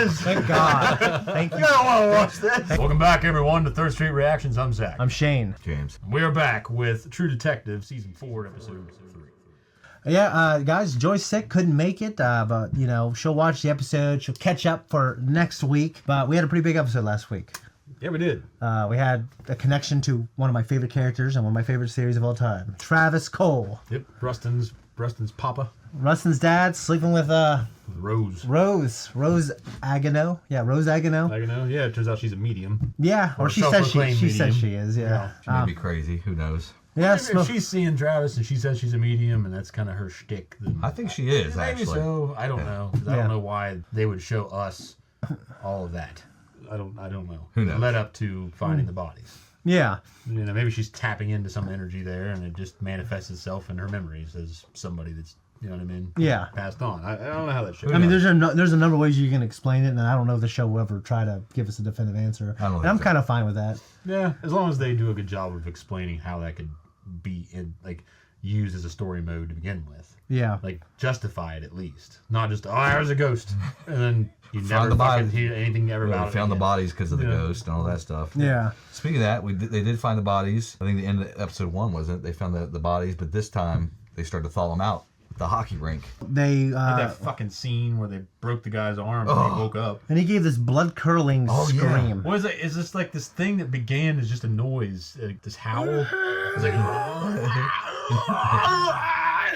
is. Thank God. Thank you. You don't want to watch this. Welcome back, everyone, to Third Street Reactions. I'm Zach. I'm Shane. James. We are back with True Detective, Season 4, Episode 3. Yeah, guys, Joy's sick, couldn't make it, but, you know, she'll watch the episode. She'll catch up for next week. But we had a pretty big episode last week. Yeah, we did. We had a connection to one of my favorite characters and one of my favorite series of all time, Travis Cole. Yep, Rustin's papa. Rustin's dad sleeping with Rose. Rose Agano. Yeah, Rose Agano. Agano. Yeah, it turns out she's a medium. Yeah, or she says she says she is. Yeah, She may be crazy. Who knows? yeah. If she's seeing Travis and she says she's a medium and that's kind of her shtick, then I think she is, maybe actually. so. I don't know. 'Cause I Yeah. don't know why they would show us all of that. I don't know. Who knows? Led up to finding the bodies. Yeah. You know, maybe she's tapping into some energy there, and it just manifests itself in her memories as somebody that's, you know what I mean? Yeah. Passed on. I don't know how that shows. I mean, there's a number of ways you can explain it, and I don't know if the show will ever try to give us a definitive answer. I don't think and I'm so. kind of fine with that. Yeah, as long as they do a good job of explaining how that could be used as a story mode to begin with. Yeah. Like, justify it at least. Not just, oh, there's a ghost. And then you Found never the fucking body. hear anything ever They about it. found the again. bodies because of the Yeah. ghost and all that stuff. Yeah. Speaking of that, they did find the bodies. I think the end of episode 1, wasn't it? They found the bodies, but this time they started to thaw them out at the hockey rink. They That fucking scene where they broke the guy's arm and he woke up. and he gave this blood curling scream. What is it? Is this like this thing that began as just a noise, like this howl? It's like,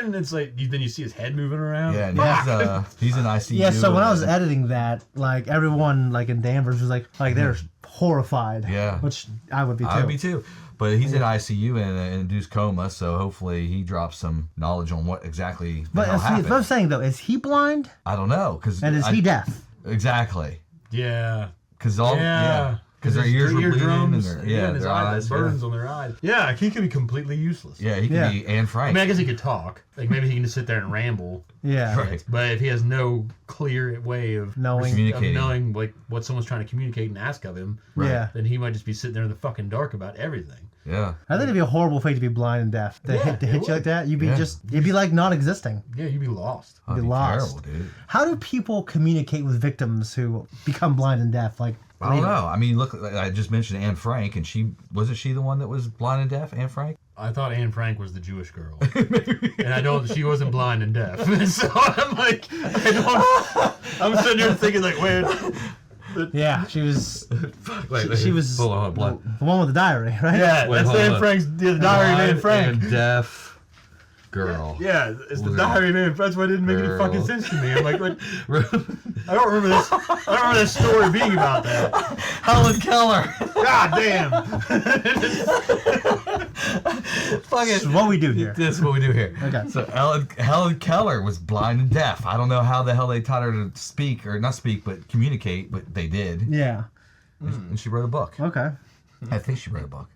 and it's like then you see his head moving around. Yeah, and he's in ICU. Yeah. So when I was and- editing that, like everyone like in Danvers was like they're horrified. Yeah. Which I would be too. I would be too. But he's in ICU in an induced coma, so hopefully he drops some knowledge on what exactly the hell happened. What I'm saying though, is he blind? I don't know, And is he deaf? Exactly. Yeah. Because because their ears were bleeding and and his their eyes. burns on their eyes. Yeah, he could be completely useless. Yeah, he could be Anne I Frank. mean, I guess he could talk. Like maybe he can just sit there and ramble. Yeah. Right. But if he has no clear way of Communicating. knowing like what someone's trying to communicate and ask of him, Yeah. then he might just be sitting there in the fucking dark about everything. Yeah. I think it'd be a horrible fate to be blind and deaf. To hit it you like that, you'd be Yeah. you'd be like non-existing. Yeah, you'd be lost. That'd Be be lost. terrible, dude. How do people communicate with victims who become blind and deaf? Like, I don't know. I mean, look, I just mentioned Anne Frank, and wasn't she the one that was blind and deaf, Anne Frank? I thought Anne Frank was the Jewish girl, and she wasn't blind and deaf. So I'm like, I'm sitting here thinking like, wait. yeah, she was Wait, she was hold on, blood. the one with the diary, right? Yeah, Wait, that's hold Anne on. Frank's the diary of Anne Frank. And deaf girl. Yeah, it's the Girl. diary of Anne Frank. That's why it didn't make any Girl. fucking sense to me. I'm like, what? I don't remember this. I don't remember this story being about that. Helen Keller. God damn. Fucking. This is what we do here. This is what we do here. Okay. So Helen Keller was blind and deaf. I don't know how the hell they taught her to speak, or not speak, but communicate, but they did. Yeah. And she wrote a book. Okay. I think she wrote a book.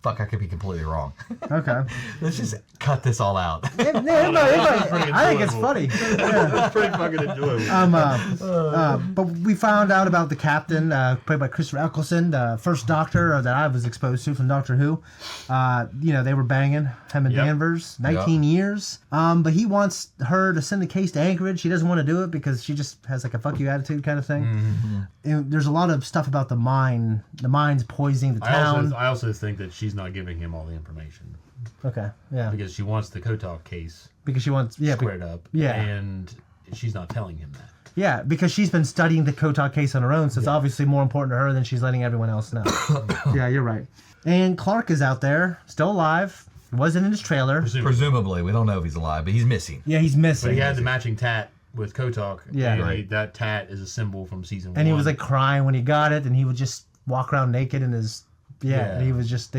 Fuck, I could be completely wrong. Okay. Let's just cut this all out. I think it's funny. Yeah. That's pretty fucking enjoyable. But we found out about the captain, played by Christopher Eccleston, the first Doctor that I was exposed to from Doctor Who. They were banging him and Yep. Danvers, 19 years. But he wants her to send the case to Anchorage. She doesn't want to do it because she just has like a fuck you attitude kind of thing. Mm-hmm. And there's a lot of stuff about the mine. The mine's poisoning the town. I also think that she's not giving him all the information Okay, yeah. because she wants the Kotok case Because she wants, squared up. Yeah. And she's not telling him that. Yeah, because she's been studying the Kotak case on her own, so it's obviously more important to her than she's letting everyone else know. Yeah, you're right. And Clark is out there, still alive. Wasn't in his trailer. Presumably, we don't know if he's alive, but he's missing. Yeah, he's missing. But he had the matching tat with Kotok. Yeah. and Right. that tat is a symbol from season 1. And he was like crying when he got it, and he would just walk around naked in his. Yeah, and he was just.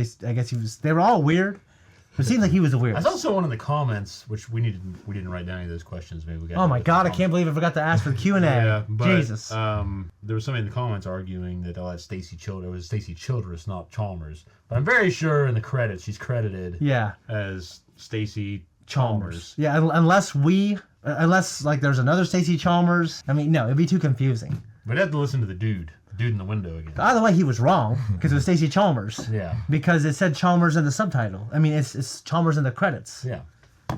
They were all weird. It seemed like he was a weird. I saw someone in the comments, which we didn't write down any of those questions. Maybe we got. Oh my god! I can't believe I forgot to ask for the Q&A. Yeah, but, Jesus. there was somebody in the comments arguing that that's Stacey Childress. It was Stacey Childress, not Chalmers. But I'm very sure in the credits she's credited Yeah. as Stacey Chalmers. Yeah, unless like there's another Stacey Chalmers. I mean, no, it'd be too confusing. But I'd have to listen to the dude in the window again. Either way, he was wrong because it was Stacey Chalmers. Yeah. Because it said Chalmers in the subtitle. I mean, it's Chalmers in the credits. Yeah.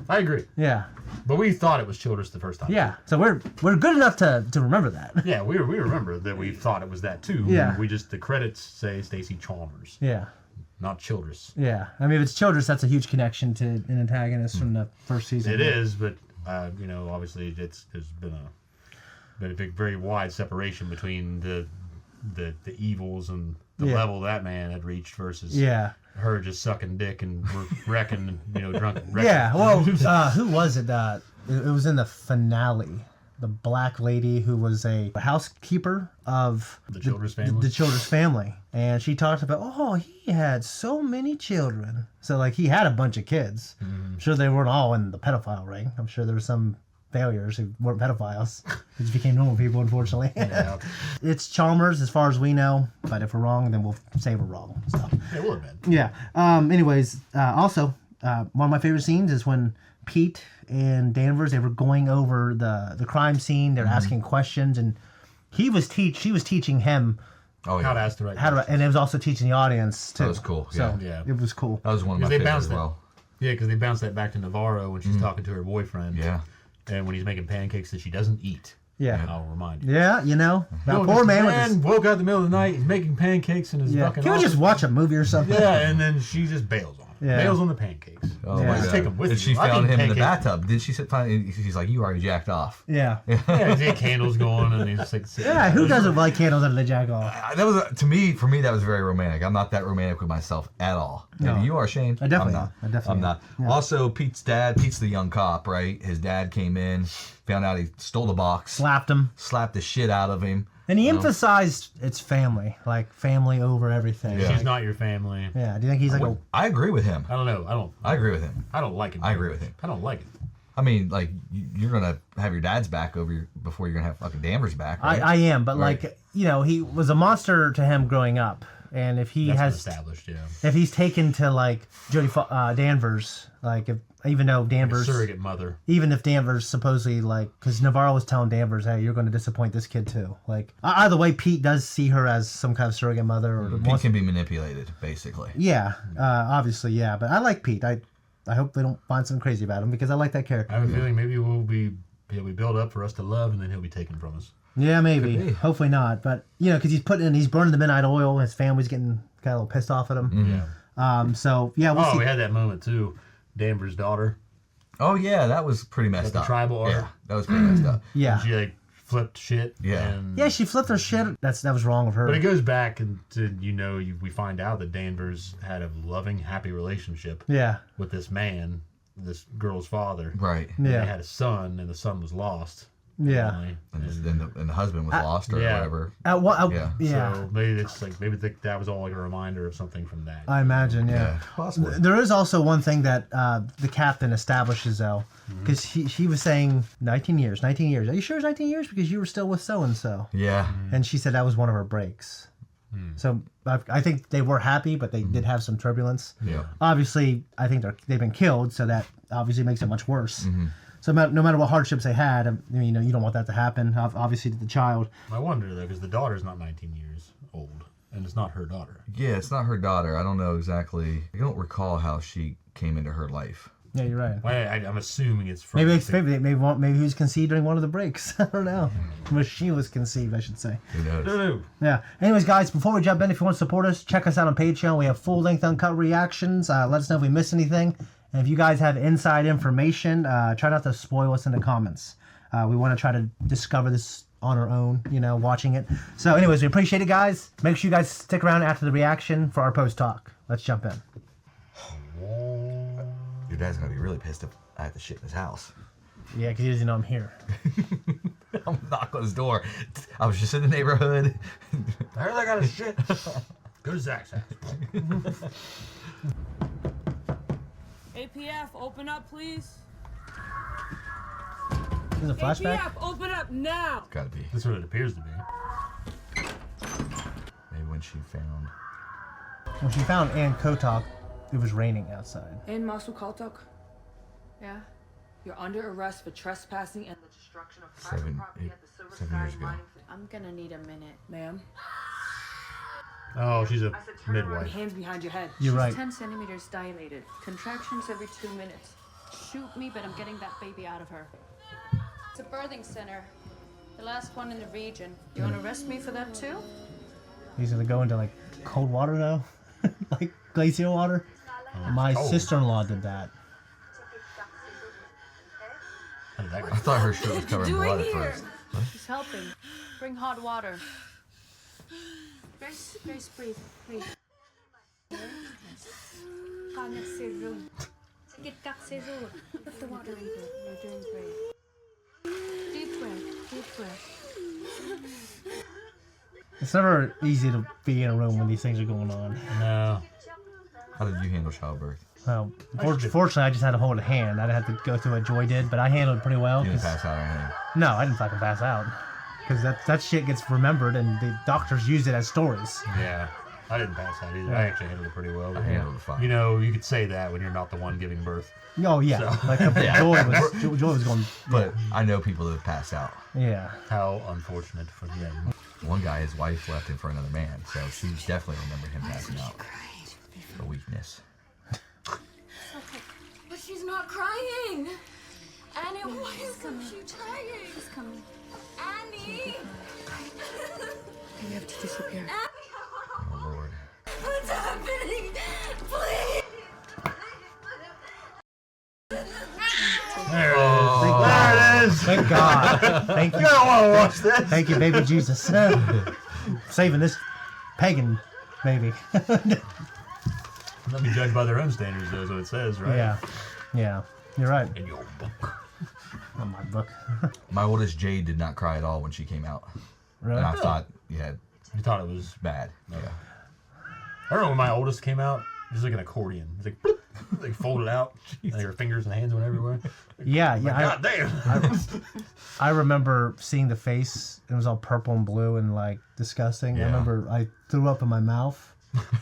I agree. Yeah. But we thought it was Childress the first time. Yeah. So we're good enough to remember that. Yeah, we remember that we thought it was that too. Yeah. We just, the credits say Stacey Chalmers, Yeah. not Childress. Yeah. I mean, if it's Childress, that's a huge connection to an antagonist from the first season. It is, but you know, obviously there's been a big, very wide separation between the evils and the level that man had reached versus her just sucking dick and wrecking, you know, drunk. Yeah. Well, who was it? It was in the finale. The black lady who was a housekeeper of The Childress family. The Childress family, and she talked about, he had so many children. So like he had a bunch of kids. I'm sure they weren't all in the pedophile ring. I'm sure there were some failures who weren't pedophiles, who just became normal people, unfortunately. Yeah. It's Chalmers as far as we know, but if we're wrong, then we'll say we're wrong. So. It would have been. Yeah. Anyways, also, one of my favorite scenes is when Pete and Danvers, they were going over the crime scene. They're asking questions, and she was teaching him How to ask the right and it was also teaching the audience too. That was cool. So Yeah. it was cool. That was one of my favorites as well. Yeah, because they bounced that back to Navarro when she's talking to her boyfriend. Yeah. And when he's making pancakes that she doesn't eat. Yeah. I'll remind you. Yeah, you know, that Well, poor this man with his, woke up in the middle of the night. He's making pancakes in his fucking Can we just office. watch a movie or something? Yeah, and then she just bails on him. Yeah. Bails on the pancakes. Oh Yeah. my Just god! take 'em with and you. she I found think him in the pancake- bathtub. Did she find? She's like, "You already jacked off." Yeah. Yeah, he had candles going, and he's just like, sitting Yeah, there. who doesn't like candles under the jack off? That was for me. That was very romantic. I'm not that romantic with myself at all. Maybe No. you are, Shane. I definitely I'm am. I definitely I'm am. not. Yeah. Also, Pete's dad. Pete's the young cop, right? His dad came in, found out he stole the box, Slapped him. slapped the shit out of him. And he emphasized it's family, like family over everything. Yeah. She's not your family. Yeah. Do you think he's like I agree with him. I don't know. I agree with him. I don't like it. I agree with him. I don't like it. I mean, like you're gonna have your dad's back before you're gonna have fucking Danvers back. Right? I am, but Right. like, you know, he was a monster to him growing up. And if he That's been has, established, yeah. if he's taken to like Danvers, like even though Danvers, Surrogate mother. even if Danvers supposedly like, because Navarro was telling Danvers, hey, you're going to disappoint this kid too. Like either way, Pete does see her as some kind of surrogate mother or Pete can be manipulated, basically. yeah, obviously, yeah. But I like Pete. I hope they don't find something crazy about him because I like that character. I have a feeling maybe he'll be built up for us to love, and then he'll be taken from us. Yeah, maybe. Could be. Hopefully not. But you know, because he's burning the midnight oil. His family's getting kind of a little pissed off at him. Yeah. So yeah, we'll see. We had that moment too. Danvers' daughter. Oh yeah, that was pretty messed the up. tribal order? Yeah, that was pretty messed up. Yeah. She like flipped shit. Yeah. And, Yeah, she flipped her shit. That was wrong of her. But it goes back into we find out that Danvers had a loving, happy relationship Yeah. with this man, this girl's father. Right. And Yeah. they had a son, and the son was lost. Yeah. apparently. And the husband was lost or yeah. whatever. Yeah. Yeah. So maybe it's like that was all like a reminder of something from that. I imagine. Yeah. possibly. There is also one thing that the captain establishes though, because he was saying 19 years. 19 years. Are you sure it's 19 years? Because you were still with so and so. Yeah. And she said that was one of her breaks. So I think they were happy, but they did have some turbulence. Yeah. Obviously, I think they've been killed, so that obviously makes it much worse. So no matter what hardships they had, I mean, you don't want that to happen. Obviously, to the child. I wonder though, because the daughter's not 19 years old, and it's not her daughter. Yeah, it's not her daughter. I don't know exactly. I don't recall how she came into her life. Yeah, you're right. Well, I'm assuming it's from. Maybe he was conceived during one of the breaks. I don't know. But she was conceived, I should say. Who knows? No. Yeah. Anyways, guys, before we jump in, if you want to support us, check us out on Patreon. We have full-length uncut reactions. Let us know if we missed anything. And if you guys have inside information, try not to spoil us in the comments. We want to try to discover this on our own, watching it. So anyways, we appreciate it, guys. Make sure you guys stick around after the reaction for our post-talk. Let's jump in. Your dad's gonna be really pissed if I have to shit in his house. Yeah, because he doesn't know I'm here. I'm gonna knock on his door. I was just in the neighborhood. I heard I got a shit. Go to Zach's house. APF, open up, please. Is it a flashback? APF, open up now. Gotta be. That's what it appears to be. Maybe when she found. When she found Ann Kotok, it was raining outside. In Masu Kaltok? Yeah? You're under arrest for trespassing and the destruction of private property at the Silver 7 Sky years ago. Mining. I'm gonna need a minute. Ma'am? Oh, she's a I said turn around, midwife. hands behind your head. You're right. She's 10 centimeters dilated. Contractions every 2 minutes. shoot me, but I'm getting that baby out of her. It's a birthing center. The last one in the region. You want to arrest me for that too? He's gonna go into like cold water though, like glacier water. My sister-in-law did that. How did that go? I thought her shirt was covered in blood at first. She's helping. Bring hot water. Grace, breathe. Breathe. Put the water in here. You're doing great. Deep breath. It's never easy to be in a room when these things are going on. No. How did you handle childbirth? Well, fortunately, I just had to hold a hand. I didn't have to go through what Joy did, but I handled it pretty well. You didn't 'cause- pass out or anything? No, I didn't fucking pass out. Because that shit gets remembered, and the doctors use it as stories. Yeah. I didn't pass out either. I actually handled it pretty well. I handled it fine. You know, you could say that when you're not the one giving birth. Oh yeah, So- like Joy was going. But I know people that have passed out. Yeah. How unfortunate for them. One guy, his wife left him for another man, so she definitely remembered him passing out. For weakness. But she's not crying. Annie, why isn't she crying? She's coming. Annie! You have to disappear. Oh Lord. What's happening? Please! There it is. Thank God. Thank you. I don't want to watch this. Thank you, baby Jesus. Saving this pagan baby. Let me judge by their own standards, though, is what it says, right? Yeah. Yeah. You're right. In your book. On my book. My oldest Jade did not cry at all when she came out. Really? And I thought, yeah, You thought it was bad. No. Yeah. I remember when my oldest came out, it was like an accordion. It was like, bloop, like folded out. And her fingers and hands went everywhere. Yeah. Like, Yeah. God damn. I remember seeing the face. It was all purple and blue and like disgusting. Yeah. I remember I threw up in my mouth.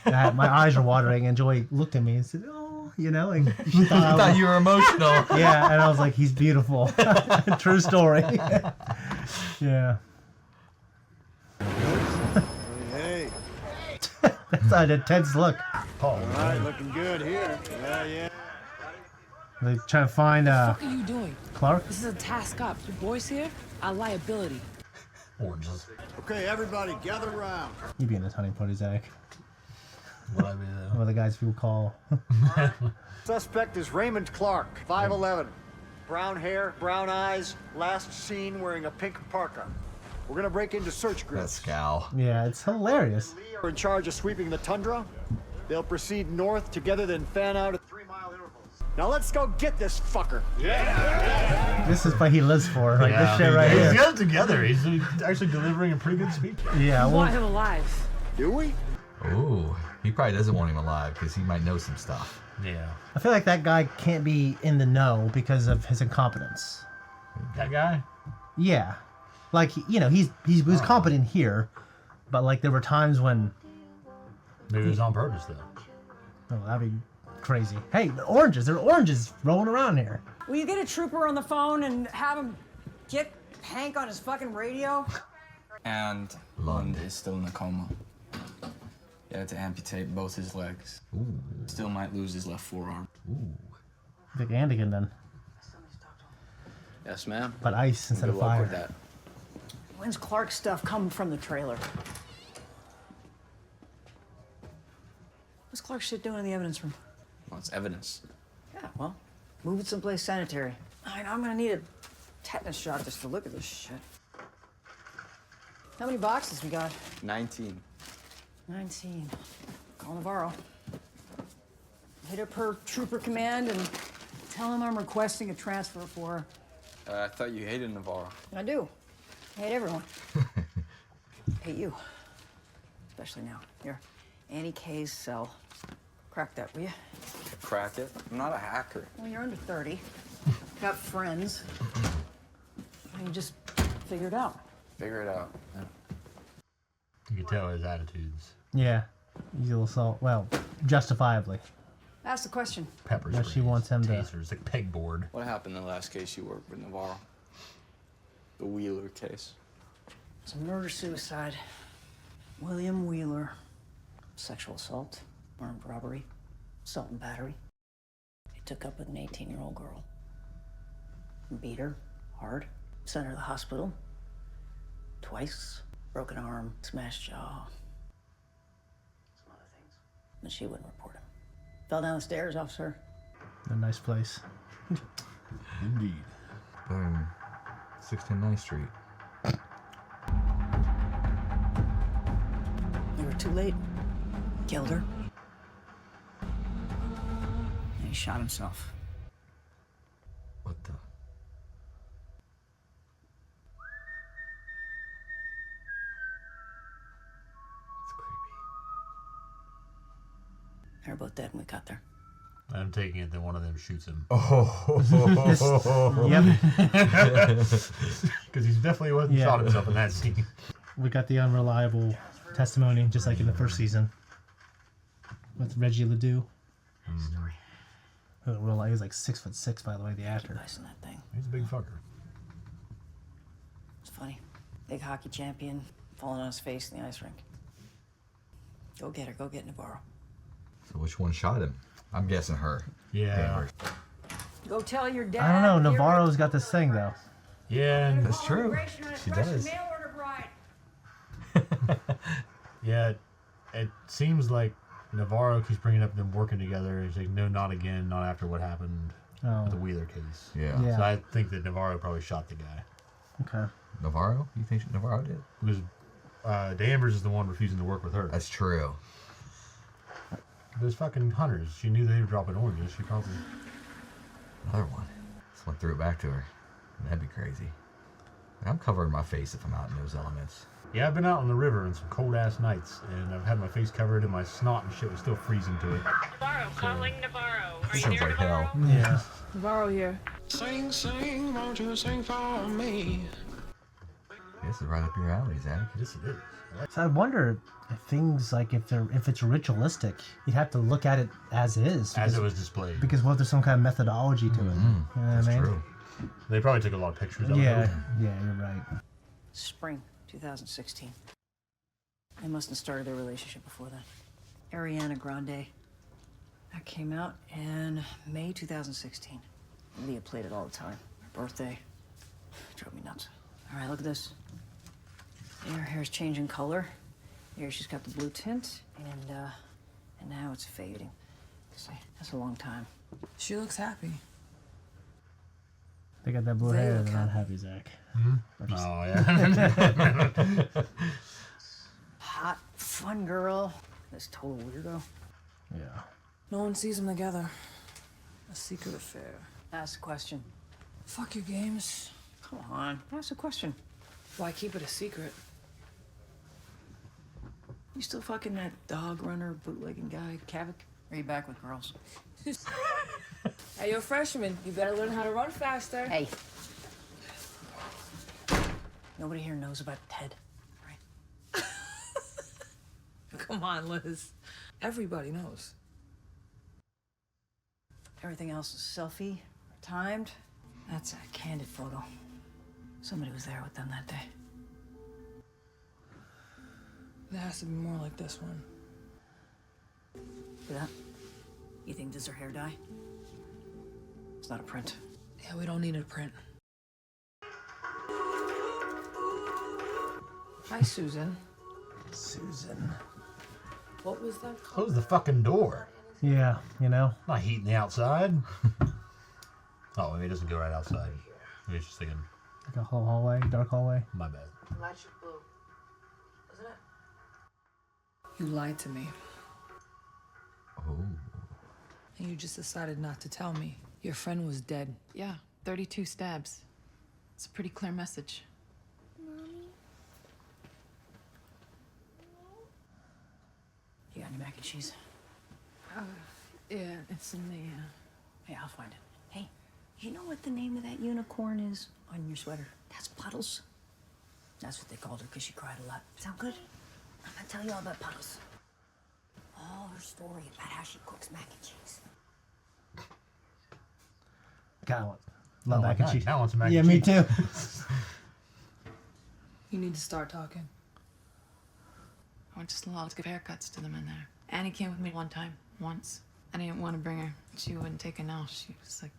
And my eyes were watering, and Joy looked at me and said, "Oh, you know." And she I thought you were emotional. Yeah, and I was like, "He's beautiful." True story. Yeah. Hey, That's not a tense look. Paul, all right, looking good here. Yeah. They trying to find What are you doing? Clark. This is a task up. The boys here are liability. oranges. Okay, everybody, gather around. You be in this honey put Zach. What I mean, What the guys people call. Suspect is Raymond Clark, 5'11", brown hair, brown eyes. Last seen wearing a pink parka. We're gonna break into search That groups. scowl. Yeah, it's hilarious. Lee are in charge of sweeping the tundra. They'll proceed north together, then fan out at 3-mile intervals. Now let's go get this fucker. This is what he lives for. Like this shit right He's here. got it together. He's actually delivering a pretty good speech. Yeah. I want Well, him alive. Do we? Ooh, he probably doesn't want him alive because he might know some stuff. Yeah. I feel like that guy can't be in the know because of his incompetence. That guy? Yeah. Like you know, he was competent here, but like there were times when Maybe it was on purpose, though. oh that'd be crazy. Hey, oranges! There are oranges rolling around here. Will you get a trooper on the phone and have him get Hank on his fucking radio? And Lund is still in a coma. He had to amputate both his legs. Ooh, Still might lose his left forearm. ooh. Like Anakin then, Yes, ma'am. but ice instead Good of luck fire. with that. When's Clark's stuff coming from the trailer? What's Clark's shit doing in the evidence room? Well, it's evidence. Yeah, well, move it someplace sanitary. I know I'm gonna need a tetanus shot just to look at this shit. How many boxes we got? 19. 19. Call Navarro. Hit up her trooper command and tell him I'm requesting a transfer for her. I thought you hated Navarro. I do. I hate everyone. Hate you. Especially now. Here, Annie K's cell. Crack that, will you? Crack it. I'm not a hacker. Well, you're under 30. Got friends. You just figure it out. Figure it out. Yeah. You could tell his attitudes. Yeah, easy little salt. Well, justifiably. Ask the question. Pepper Yeah, she sprays, wants him to- tasers, like pegboard. What happened in the last case you worked with Navarro? The Wheeler case. It's a murder-suicide. William Wheeler. Sexual assault, armed robbery, assault and battery. They took up with an 18-year-old girl. Beat her hard. Sent her to the hospital. Twice. Broken arm, smashed jaw. Some other things. But she wouldn't report him. Fell down the stairs, officer. A nice place. Indeed. Boom. 16 9th Street. You were too late. Killed her. And he shot himself. What the? That's creepy. They were both dead when we got there. I'm taking it that one of them shoots him. Oh. Yep. Because he definitely wasn't shot himself in that scene. We got the unreliable testimony, just like in the first season. With Reggie Ledoux. Who he was like 6'6", by the way, the actor. Nice in that thing. He's a big fucker. It's funny. Big hockey champion, falling on his face in the ice rink. Go get her. Go get Navarro. So which one shot him? I'm guessing her. Yeah. Danvers. Go tell your dad. I don't know. Navarro's got this thing, though. Yeah. That's true. She does. Yeah. It seems like Navarro keeps bringing up them working together. He's like, no, not again. Not after what happened with the Wheeler case. Yeah. Yeah. So I think that Navarro probably shot the guy. Okay. Navarro? You think Navarro did? Because Danvers is the one refusing to work with her. That's true. Those fucking hunters. She knew they were dropping oranges. She probably... Another one. Just went through it back to her. That'd be crazy. I'm covering my face if I'm out in those elements. Yeah, I've been out on the river on some cold-ass nights, and I've had my face covered, and my snot and shit was still freezing to it. Navarro, calling Navarro. Are you Sounds there, like Navarro? hell. Yeah. Navarro here. Sing, sing, won't you sing for me? This is right up your alley, Zach. Yes, it is. So I wonder if things like if it's ritualistic, you'd have to look at it as is. As it was displayed. Because what if there's some kind of methodology to it? You know what That's I mean? true. They probably took a lot of pictures of it. Yeah, you're right. Spring 2016. They must have started their relationship before that. Ariana Grande. That came out in May 2016. Leah played it all the time. Her birthday. Drove me nuts. All right, look at this. Her hair's changing color. Here she's got the blue tint, and now it's fading. See, that's a long time. She looks happy. They got that blue They hair. look They're not happy. happy, Zach. Oh, yeah. Hot, fun girl. This total weirdo. Yeah. No one sees them together. A secret affair. Ask a question. Fuck your games. Come on, ask a question. Why keep it a secret? You still fucking that dog runner, bootlegging guy, Kavik? Or are you back with girls? Hey, you're a freshman. You better learn how to run faster. Hey. Nobody here knows about Ted, right? Come on, Liz. Everybody knows. Everything else is selfie, timed. That's a candid photo. Somebody was there with them that day. It has to be more like this one. See that? You think this is her hair dye? It's not a print. Yeah, we don't need a print. Hi, Susan. Susan. What was that called? Close the fucking door. Yeah, you know. Not heating the outside. Oh, maybe it doesn't go right outside. Maybe it's just thinking, Like a whole hallway, dark hallway. my bad. Lights are blue. Isn't it? You lied to me. Oh. And you just decided not to tell me. Your friend was dead. Yeah, 32 stabs. It's a pretty clear message. You got any mac and cheese? Yeah, it's in the, Hey, I'll find it. Hey, you know what the name of that unicorn is on your sweater? That's Puddles. That's what they called her because she cried a lot. Sound good? I'm gonna tell you all about Puddles. All her story about how she cooks mac and cheese. God, love mac and cheese. I want some mac Yeah, and me cheese. too. You need to start talking. I went to salons to give haircuts to them in there. Annie came with me one time. Once. I didn't want to bring her. She wouldn't take a no. She was like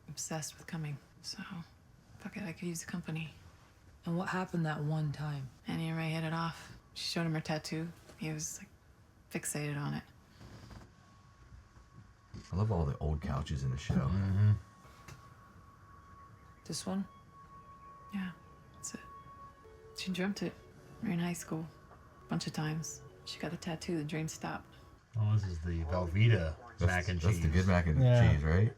obsessed with coming. So, fuck it, I could use the company. And what happened that one time? Annie and Ray hit it off. She showed him her tattoo. He was like fixated on it. I love all the old couches in the show. Mm-hmm. This one? Yeah, that's it. She dreamt it. We were in high school. A bunch of times. She got the tattoo, the dream stopped. Oh, this is the Velveeta mac and cheese. That's the good mac and cheese, right?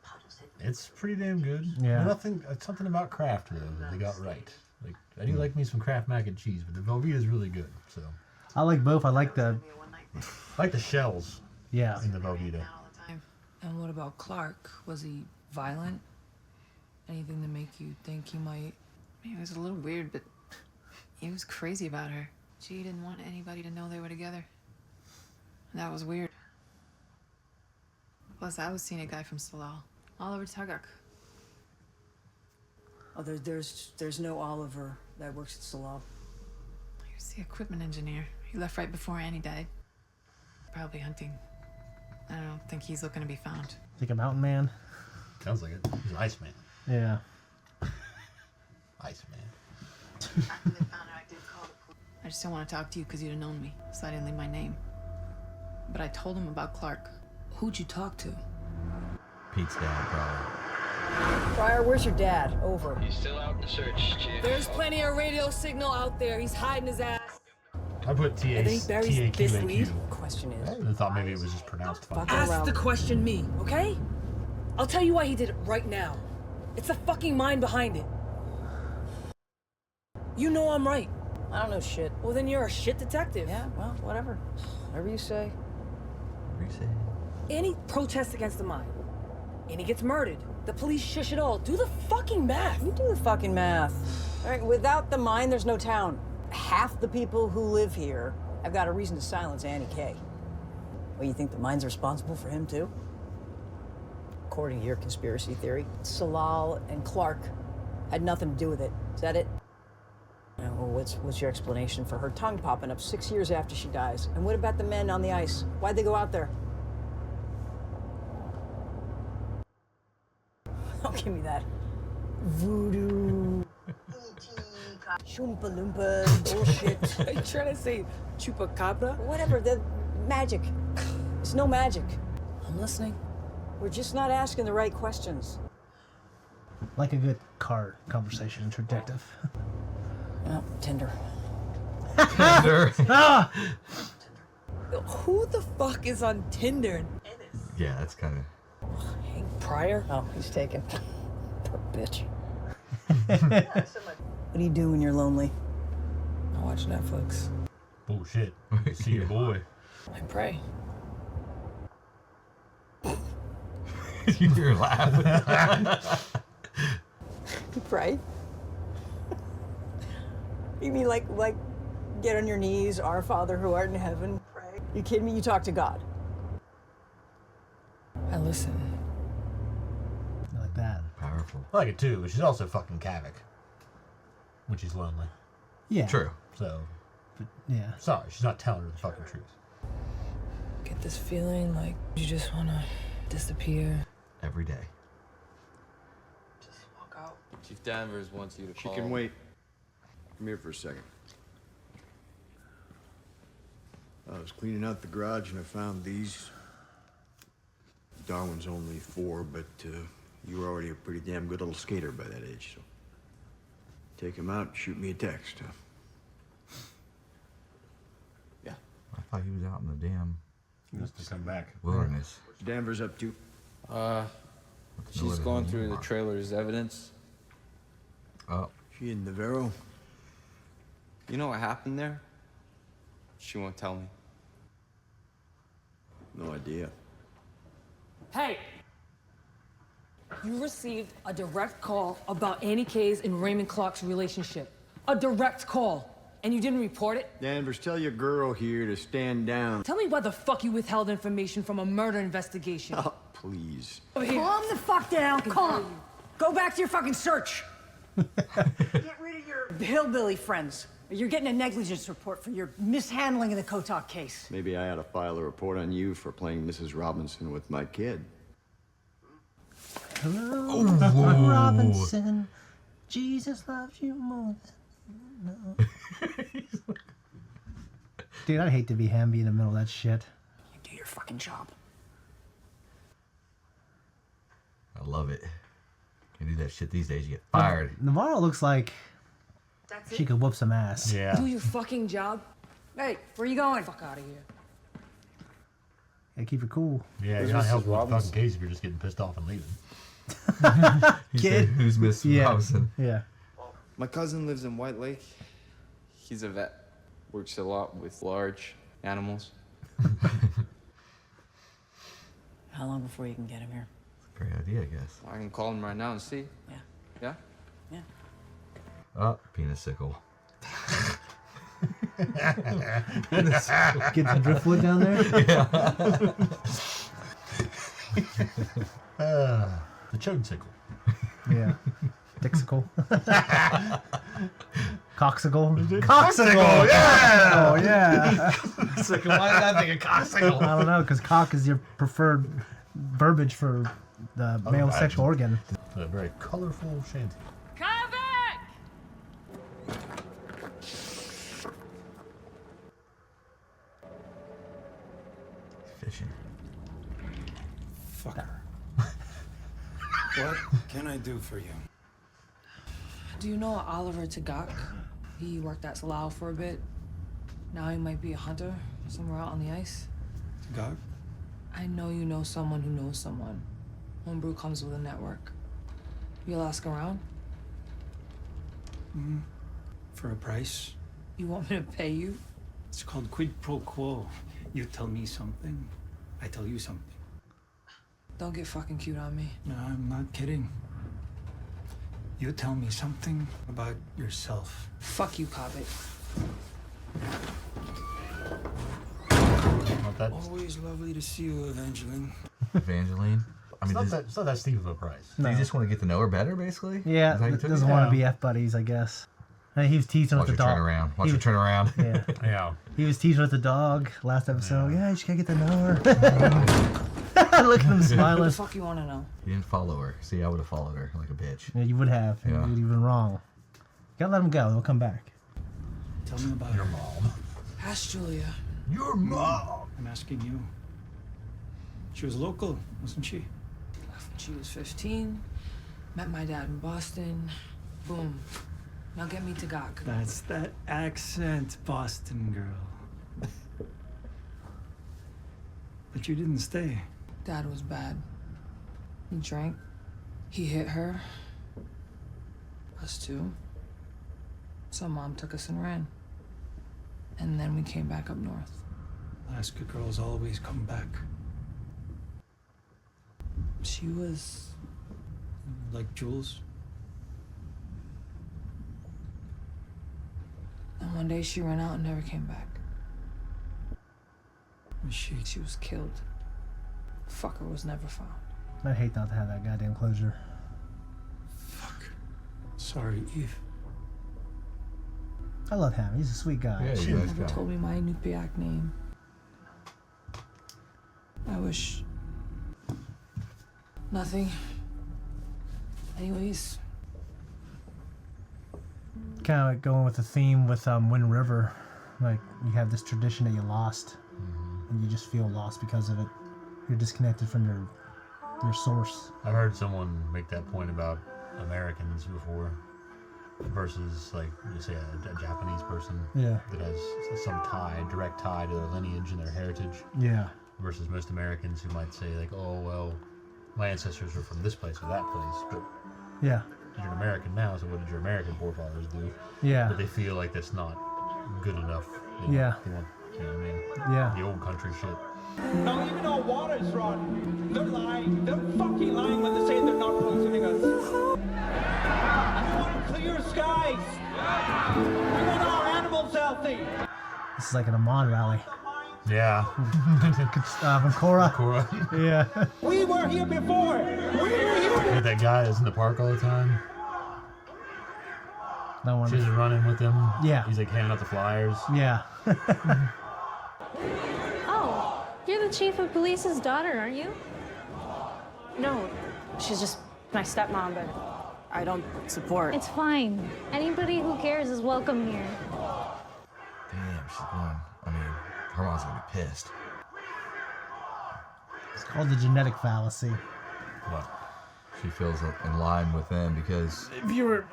It's pretty damn good. Yeah. Something about Kraft though that they got right. Like I do like me some Kraft mac and cheese, but the Velveeta is really good. So I like both. I like the shells. Yeah. In the Velveeta. And what about Clark? Was he violent? Anything to make you think he might? It was a little weird, but he was crazy about her. She didn't want anybody to know they were together. And that was weird. Plus, I was seeing a guy from Salal, Oliver Tagak. Oh, there's no Oliver that works at Salal. He was the equipment engineer. He left right before Annie died. Probably hunting. I don't think he's looking to be found. Like a mountain man. Sounds like it. He's an Iceman. Yeah. Iceman. I just don't want to talk to you because you'd have known me, so I didn't leave my name. But I told him about Clark. Who'd you talk to? Pete's dad, probably. Pryor, where's your dad? Over. He's still out in the search, Chief. There's plenty of radio signal out there. He's hiding his ass. I put T-A-Q-A-Q. Question is, I thought maybe it was just pronounced funny. Ask the question me, okay? I'll tell you why he did it right now. It's the fucking mind behind it. You know I'm right. I don't know shit. Well, then you're a shit detective. Yeah, well, whatever. Whatever you say. Whatever you say. Annie protests against the mine. Annie gets murdered. The police shush it all. Do the fucking math. You do the fucking math. All right, without the mine, there's no town. Half the people who live here have got a reason to silence Annie K. Well, you think the mine's responsible for him, too? According to your conspiracy theory, Salal and Clark had nothing to do with it. Is that it? Well, what's your explanation for her tongue popping up 6 years after she dies? And what about the men on the ice? Why'd they go out there? Don't give me that. Voodoo. Choompa Loompa bullshit. Are you trying to say chupacabra? Whatever, the magic. It's no magic. I'm listening. We're just not asking the right questions. Like a good car conversation, detective. Well, Tinder. Tinder. Ah! Who the fuck is on Tinder? Yeah, that's kind of. Hank Pryor? Oh, he's taken. Poor bitch. What do you do when you're lonely? I watch Netflix. Bullshit. See your boy. I pray. You're laughing. You pray? You mean like get on your knees, Our Father who art in heaven, pray? You kidding me? You talk to God. I listen. I like that. Powerful. I like it too, but she's also fucking Kavik. When she's lonely. Yeah. True. So, But, yeah. sorry, she's not telling her the fucking truth. Get this feeling like you just wanna disappear. Every day. Just walk out. Chief Danvers wants you to She call. can wait. Come here for a second. I was cleaning out the garage and I found these. Darwin's only 4, but you were already a pretty damn good little skater by that age, so take him out, shoot me a text. Yeah. I thought he was out in the damn He wants to come back. wilderness. What's Danvers up to? She's going through the trailer's evidence. Oh. She in Navarro? You know what happened there? She won't tell me. No idea. Hey! You received a direct call about Annie K's and Raymond Clark's relationship. A direct call. And you didn't report it? Danvers, tell your girl here to stand down. Tell me why the fuck you withheld information from a murder investigation. Oh, please. Over here. Calm the fuck down. Calm. Go back to your fucking search. Get rid of your hillbilly friends. You're getting a negligence report for your mishandling of the Kotak case. Maybe I ought to file a report on you for playing Mrs. Robinson with my kid. Hello, Mrs. Robinson. Jesus loves you more than no. Dude, I'd hate to be Hamby in the middle of that shit. You do your fucking job. I love it. You do that shit these days, you get fired. Navarro looks like she could whoop some ass. Yeah. Do your fucking job. Hey, where you going? Fuck out of here. Yeah, keep it cool. Yeah, you're not helping with the fucking case if you're just getting pissed off and leaving. He said, who's Miss Robinson? Yeah. My cousin lives in White Lake. He's a vet. Works a lot with large animals. How long before you can get him here? Great idea, I guess. I can call him right now and see. Yeah. Yeah? Yeah. Oh, penisicle. Get some driftwood down there? Yeah. The chode-sickle. Yeah. Dixicle. Coxicle. Coxicle, yeah! Oh, yeah. Coxicle. Why did I think of coxicle? I don't know, because cock is your preferred verbiage for the male sexual organ. A very colorful shanty. Come back! Fishing. Fucker. What can I do for you? Do you know Oliver Tagak? He worked at Salau for a bit. Now he might be a hunter somewhere out on the ice. God? I know you know someone who knows someone. Homebrew comes with a network. You'll ask around? For a price? You want me to pay you? It's called quid pro quo. You tell me something, I tell you something. Don't get fucking cute on me. No, I'm not kidding. You tell me something about yourself. Fuck you, Cobbett. Always lovely to see you, Evangeline. Evangeline? I mean, It's not that steep of a price. do you just want to get to know her better, basically? Yeah, Is that how you took doesn't it? want to be F buddies, I guess. And he was teasing Watch with her the dog. turn around. Watch He her was- turn around. Yeah. Yeah. He was teasing with the dog last episode. Yeah, you just gotta get to know her. Look at him What smiling. the fuck you want to know? You didn't follow her. See, I would have followed her like a bitch. Yeah, you would have. Yeah. You would have been wrong. Gotta let him go. He'll come back. Tell me about Your her. mom. Ask Julia. Your mom! I'm asking you. She was local, wasn't she? Left when she was 15. Met my dad in Boston. Boom. Now get me to Gok. That's that accent, Boston girl. But you didn't stay. Dad was bad. He drank. He hit her. Us too. So Mom took us and ran. And then we came back up north. Alaska girls always come back. She was... Like Jules. And one day she ran out and never came back. Was she? She was killed. Fucker was never found. I'd hate not to have that goddamn closure. Fuck. Sorry, Eve. I love him. He's a sweet guy. Yeah, She you guys never got told me my Inupiaq name. I wish... Nothing. Anyways, Kind of like going with the theme with Wind River. Like, you have this tradition that you lost. And you just feel lost because of it. You're disconnected from your source. I've heard someone make that point about Americans before versus, like, you say a Japanese person Yeah. that has some direct tie to their lineage and their heritage Yeah. versus most Americans who might say, like, oh, well, my ancestors are from this place or that place, but Yeah. you're an American now, so what did your American forefathers do? Yeah. But they feel like that's not good enough. You know, Yeah. They want, you know what I mean? Yeah. The old country shit. Now, even our water's rotten. They're lying. They're fucking lying when they say they're not poisoning us. We want clear skies. We want our animals healthy. This is like an Amon rally. Yeah. From Cora. Cora. Yeah. We were here before. We were here. That guy that's in the park all the time. That one. She's running with him. Yeah. He's like handing out the flyers. Yeah. Oh, you're the chief of police's daughter, aren't you? No, she's just my stepmom, but I don't support. It's fine. Anybody who cares is welcome here. Damn, she's going. I mean, her mom's gonna be pissed. It's called the genetic fallacy. What? She feels in line with them because If you were,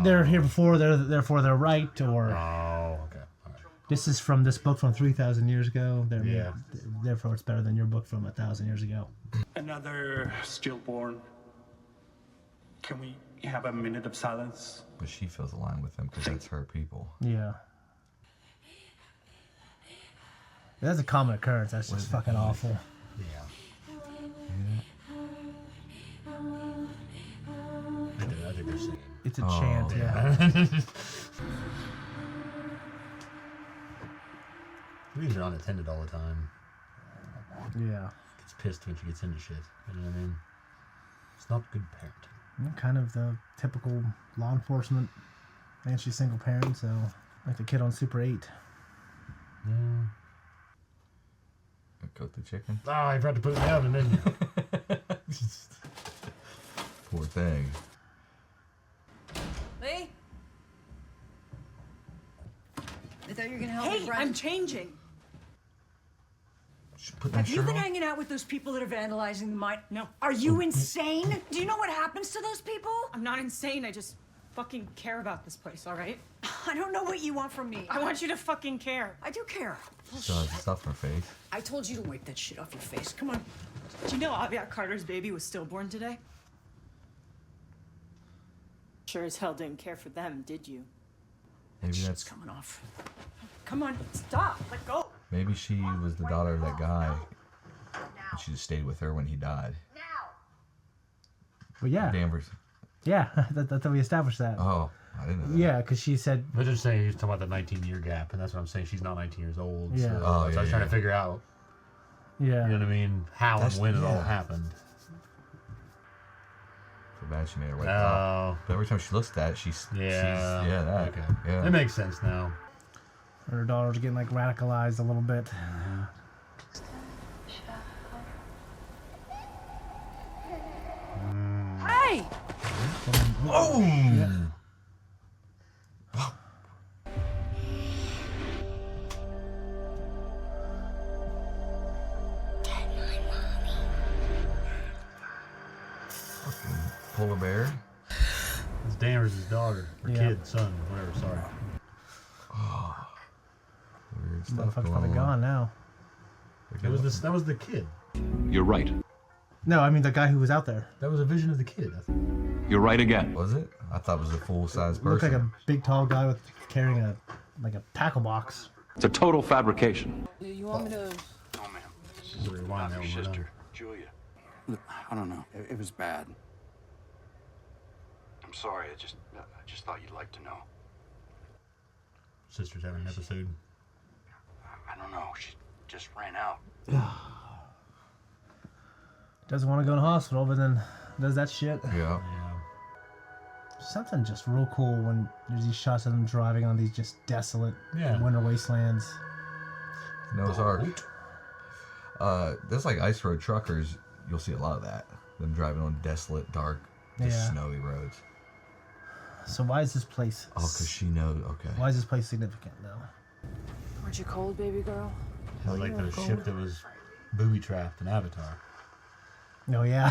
they're here before, therefore they're right, or. Oh, okay. All right. This is from this book from 3,000 years ago. Yeah. Therefore, it's better than your book from 1,000 years ago. Another stillborn. Can we have a minute of silence? but she feels aligned with them because that's her people. Yeah. That's a common occurrence. That's just fucking awful. Yeah. I think they're singing. It's a chant, yeah. Louise are unattended all the time. Yeah. Gets pissed when she gets into shit. You know what I mean? It's not good parenting. Kind of the typical law enforcement. And she's single parent, so like the kid on Super 8. Yeah. Cook the chicken. Oh, I forgot to put it in the oven, didn't you? Poor thing. Lee? I thought you were gonna help me, Hey, Brian. I'm changing. Have you been hanging out with those people that are vandalizing the mine? No. Are you insane? Do you know what happens to those people? I'm not insane. I just fucking care about this place, all right? I don't know what you want from me. I want you to fucking care. I do care. She still has the stuff in her face. I told you to wipe that shit off your face. Come on. Do you know Aviat Carter's baby was stillborn today? Sure as hell didn't care for them, did you? Maybe Shit's that's. coming off. Come on, stop. Let go. Maybe she was the daughter of that guy. And she just stayed with her when he died. But yeah. Danvers. Yeah, that's how we established that. Oh, I didn't know that. Yeah, because she said. But just saying, he's talking about the 19-year gap, and that's what I'm saying. She's not 19 years old. Yeah. So Oh, that's what I was trying to figure out. Yeah. You know what I mean? How That's- and when it all yeah. happened. So bad she made her way Oh. up. But every time she looks at that, she's that. Okay. Yeah. It makes sense now. Her daughter's getting like radicalized a little bit. Hey! Oh! Yeah. Fucking polar bear. It's Danvers' daughter. Or Yeah. kid, son, whatever, sorry. Weird stuff Motherfucker's going probably on. gone now. That was the kid. You're right. No, I mean the guy who was out there. That was a vision of the kid. You're right again. Was it? I thought it was a full-size Looked person. like a big tall guy with carrying a tackle box. It's a total fabrication. You want me to? Oh, ma'am. This is rewind that one. sister, Julia. Look, I don't know. It was bad. I'm sorry. I just thought you'd like to know. Sister's having an episode. I don't know. She just ran out. Doesn't want to go to the hospital, but then does that shit. Yeah. Something just real cool when there's these shots of them driving on these just desolate winter wastelands. Noah's Ark. There's like ice road truckers. You'll see a lot of that. Them driving on desolate, dark, just snowy roads. So why is this place? Oh, because she knows. Okay. Why is this place significant though? Weren't you cold, baby girl? It was like the ship that was booby trapped in Avatar. Oh yeah.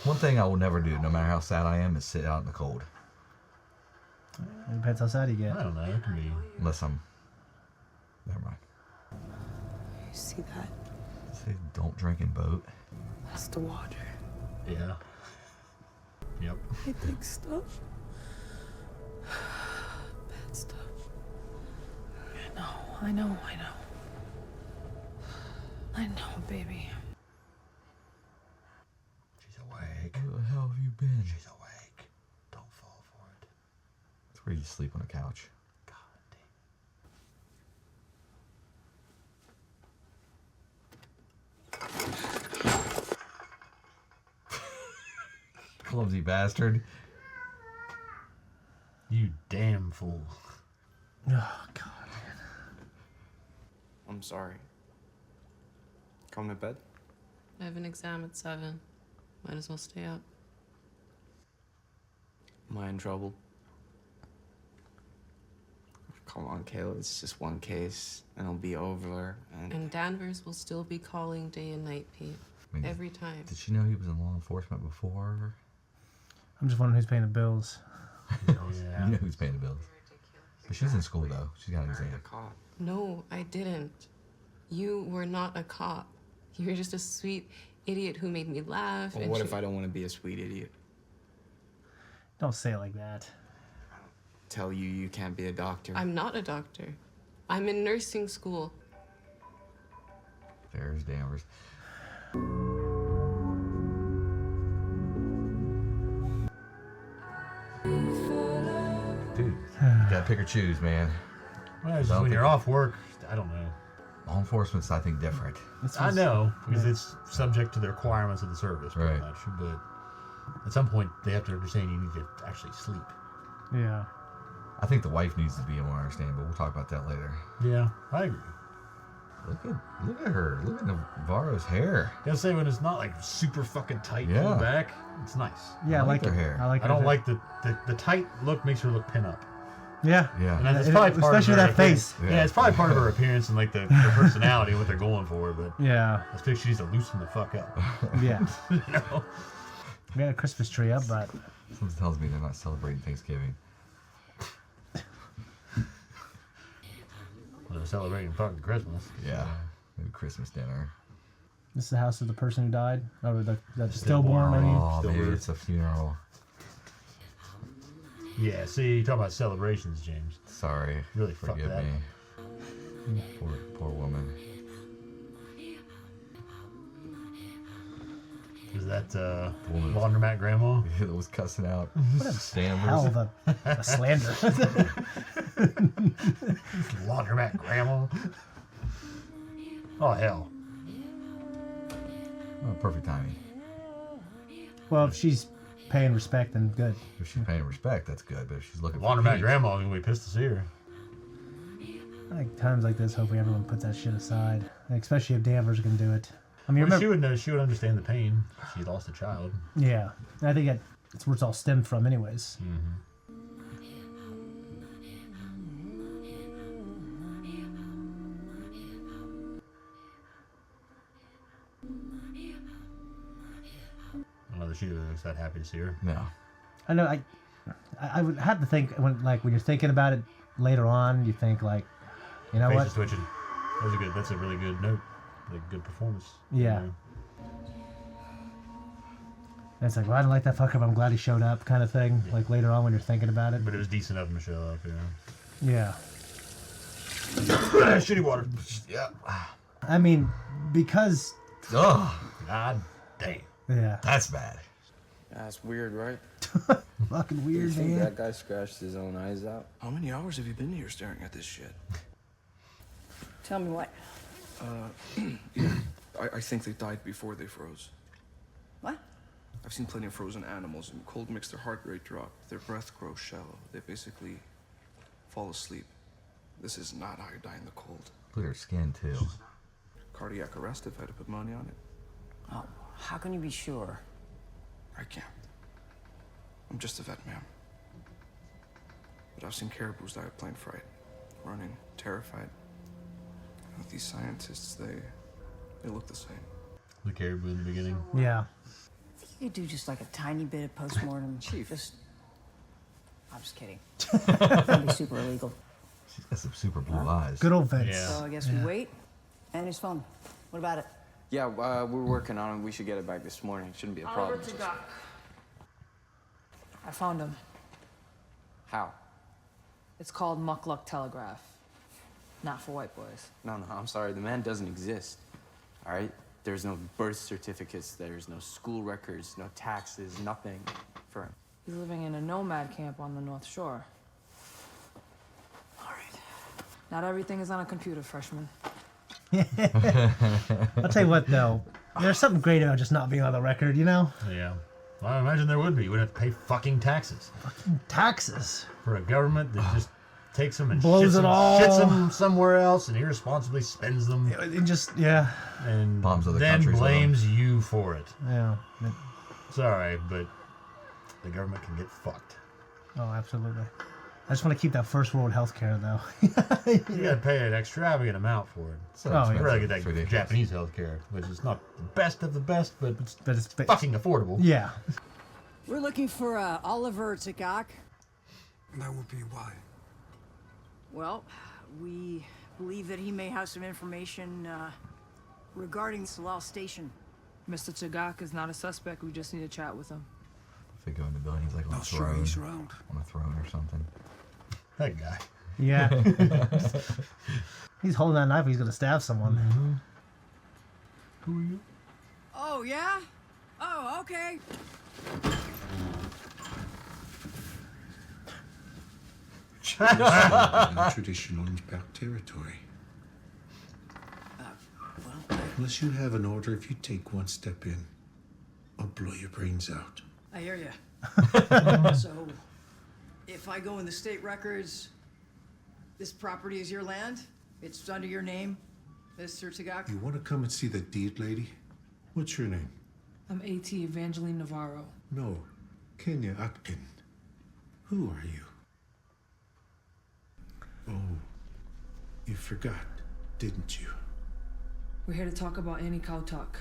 One thing I will never do, no matter how sad I am, is sit out in the cold. It depends how sad you get. I don't know. It can be. Unless I'm. Never mind. You see that? Say don't drink and boat. That's the water. Yeah. Yep. I think stuff. Bad stuff. I know. I know, baby. She's awake. Where the hell have you been? She's awake. Don't fall for it. It's where you sleep on a couch. Clumsy bastard. You damn fool. Oh, God, man. I'm sorry. Come to bed? I have an exam at 7. Might as well stay up. Am I in trouble? Come on, Kayla. It's just one case, and it'll be over. And Danvers will still be calling day and night, Pete. I mean, Every time. Did she know he was in law enforcement before? I'm just wondering who's paying the bills. Yeah. You know who's paying the bills. But she's in school, though. She's got an exam. No, I didn't. You were not a cop. You were just a sweet idiot who made me laugh. Well, what if I don't want to be a sweet idiot? Don't say it like that. Tell you you can't be a doctor. I'm not a doctor. I'm in nursing school. There's Danvers. Dude, you gotta pick or choose, man. Well, it's just when you're off work, I don't know. Law enforcement's, I think, different. I know, because it's subject to the requirements of the service, pretty much. But at some point, they have to understand you need to actually sleep. Yeah. I think the wife needs to be able to understand, but we'll talk about that later. Yeah, I agree. Look at her. Look at Navarro's hair. Gotta say, when it's not like super fucking tight in the back, it's nice. Yeah, I like her hair. I don't like the tight look makes her look pin up. Yeah. Yeah. And that's probably part especially of her with that face. Yeah, it's probably part of her appearance and like the personality and what they're going for. But Yeah. I think she needs to loosen the fuck up. Yeah. You know? We got a Christmas tree up, but something tells me they're not celebrating Thanksgiving. Well, they're celebrating fucking Christmas. Yeah. Maybe Christmas dinner. this is the house of the person who died, or the stillborn. I mean, Oh, maybe it's a funeral. Yeah, see, you talk about celebrations, James. Sorry. Really fucked Forgive that. me. Poor woman. Was that laundromat grandma? That was cussing out what a hell of a slander. Laundromat grandma. Oh, hell. Oh, perfect timing. Well, if she's paying respect, then good. If she's paying respect, that's good. But if she's looking for Laundromat peace, grandma's gonna be pissed to see her. I think times like this, hopefully everyone puts that shit aside, and especially if Danvers can do it. I mean, Well, remember, she would understand the pain. She lost a child. yeah, and I think that's where it's all stemmed from, anyways. I don't know that she was that happy to see her. No. I know. I would have to think when you're thinking about it later on, you think like, you know Face what? is twitching. That's a really good note. Like good performance. Yeah. You know? And it's like, well, I didn't like that fucker, but I'm glad he showed up, kind of thing. Yeah. Like later on when you're thinking about it. But it was decent of him to show up. Yeah. Shitty water. Yeah. I mean, because. Oh. God damn. Yeah. That's bad. That's weird, right? Fucking weird, You think man. that guy scratched his own eyes out? How many hours have you been here staring at this shit? Tell me what. I think they died before they froze. What? I've seen plenty of frozen animals, and cold makes their heart rate drop. Their breath grows shallow. They basically fall asleep. This is not how you die in the cold. Look at her skin, too. Cardiac arrest if I had to put money on it. Oh, how can you be sure? I can't. I'm just a vet, ma'am. But I've seen caribous die of plane fright, running, terrified. With these scientists, they look the same. The caribou in the beginning. Yeah. I think you could do just like a tiny bit of postmortem. Chief. I'm just kidding. That'd be super illegal. She's got some super blue eyes. Good old Vince. Yeah. So I guess we wait. And his phone. What about it? Yeah, we're working on it. We should get it back this morning. Shouldn't be a problem. Oliver to Doc. I found him. How? It's called Muckluck Telegraph. Not for white boys. No, I'm sorry. The man doesn't exist. All right? There's no birth certificates. There's no school records, no taxes, nothing for him. He's living in a nomad camp on the North Shore. All right. Not everything is on a computer, freshman. I'll tell you what, though. There's something great about just not being on the record, you know? Yeah. Well, I imagine there would be. You would have to pay fucking taxes. Fucking taxes. for a government that just takes them and Blows it all. shits them somewhere else and irresponsibly spends them. It just, yeah. And Bombs other then countries with blames you for it. Yeah. Sorry, but the government can get fucked. Oh, absolutely. I just want to keep that first world healthcare, though. You gotta pay an extravagant amount for it. So yeah. I'd rather get that Japanese healthcare, which is not the best of the best, but it's but fucking affordable. Yeah. We're looking for Oliver Tagak. That would be why. Well, we believe that he may have some information regarding Salal Station. Mr. Tagak is not a suspect. We just need to chat with him. If they go in the building, he's like on a Sure, throne. he's around. On a throne or something. That guy. Yeah. He's holding that knife. He's gonna stab someone. Mm-hmm. Who are you? Oh, yeah? Oh, okay. Traditional Orangeback territory. Unless you have an order, if you take one step in, I'll blow your brains out. I hear you. So, if I go in the state records, this property is your land? It's under your name, Mr. Tagak? You want to come and see the deed, lady? What's your name? I'm AT Evangeline Navarro. No, Kenya Atkin. Who are you? Oh, you forgot, didn't you? We're here to talk about Annie Kautak.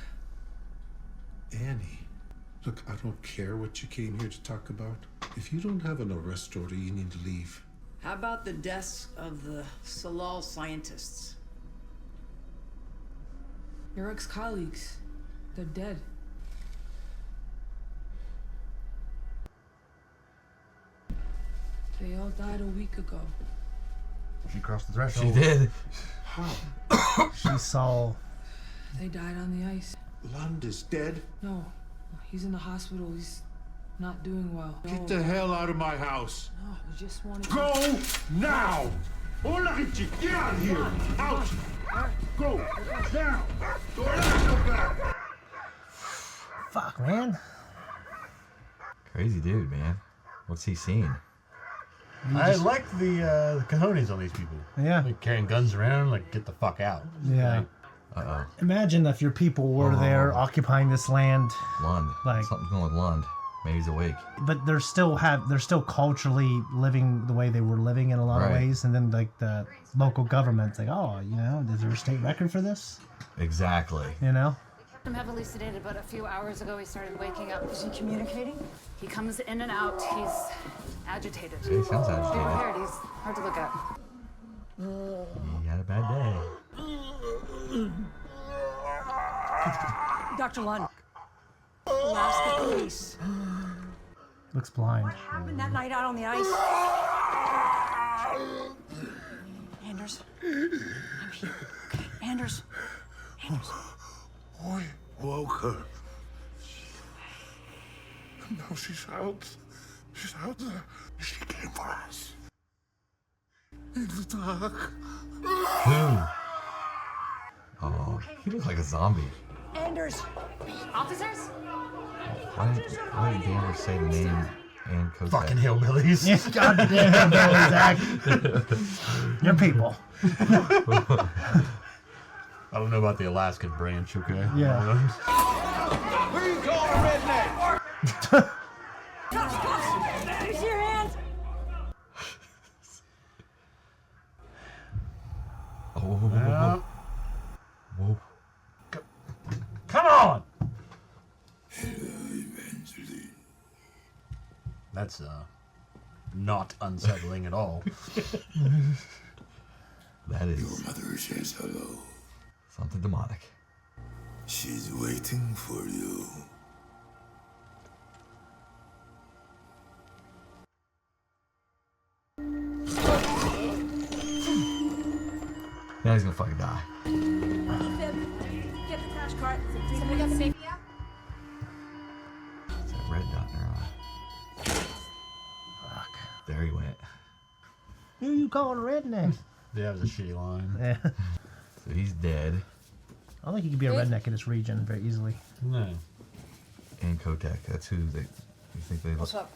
Annie. Look, I don't care what you came here to talk about. If you don't have an arrest order, you need to leave. How about the deaths of the Salal scientists? Your ex-colleagues. They're dead. They all died a week ago. She crossed the threshold. She did. She saw. They died on the ice. Lund is dead? No, he's in the hospital. He's not doing well. Get the hell out of my house. No, we just want to Go now! Oh, look at you! Get out of here! Out! Go! Now! Don't come back! Fuck, man. Crazy dude, man. What's he seen? I like the cojones on these people. Yeah. Like carrying guns around, like get the fuck out. Yeah. Like, Uh-oh. Imagine if your people were there occupying this land. Lund. Like, Something's going with Lund. Maybe he's awake. but they're still culturally living the way they were living in a lot of Right. ways, and then like the local government's like, oh, you know, is there a state record for this? Exactly. You know? I'm heavily sedated, but a few hours ago he started waking up. Is he communicating? He comes in and out. He's agitated. Yeah, he sounds Be agitated. prepared. He's hard to look at. He had a bad day. Dr. Lund. Last the police. Looks blind. What happened that night out on the ice? Anders. I'm here. Okay, Anders. Anders. I woke her. No, she's out. She's out there. She came for us. In the dark. Oh, he looks like a zombie. Anders. Officers? Why did Danvers say the name and Kotak? Fucking hillbillies. Yeah, goddamn hillbillies, Zach. Your people. I don't know about the Alaskan branch, okay? Yeah. Who you calling redneck? Raise your hands. Oh. Whoa. Come on! That's not unsettling at all. That is Your mother says hello. something demonic. She's waiting for you. Now he's gonna fucking die. Get the trash cart. Somebody got the baby out? It's that red dot in her eye. Fuck. There he went. Who you calling a redneck? Yeah, that was a shitty line. Yeah. So he's dead. I don't think you could be a redneck in this region very easily. No. And Kotak. That's who they. You think they? What's up?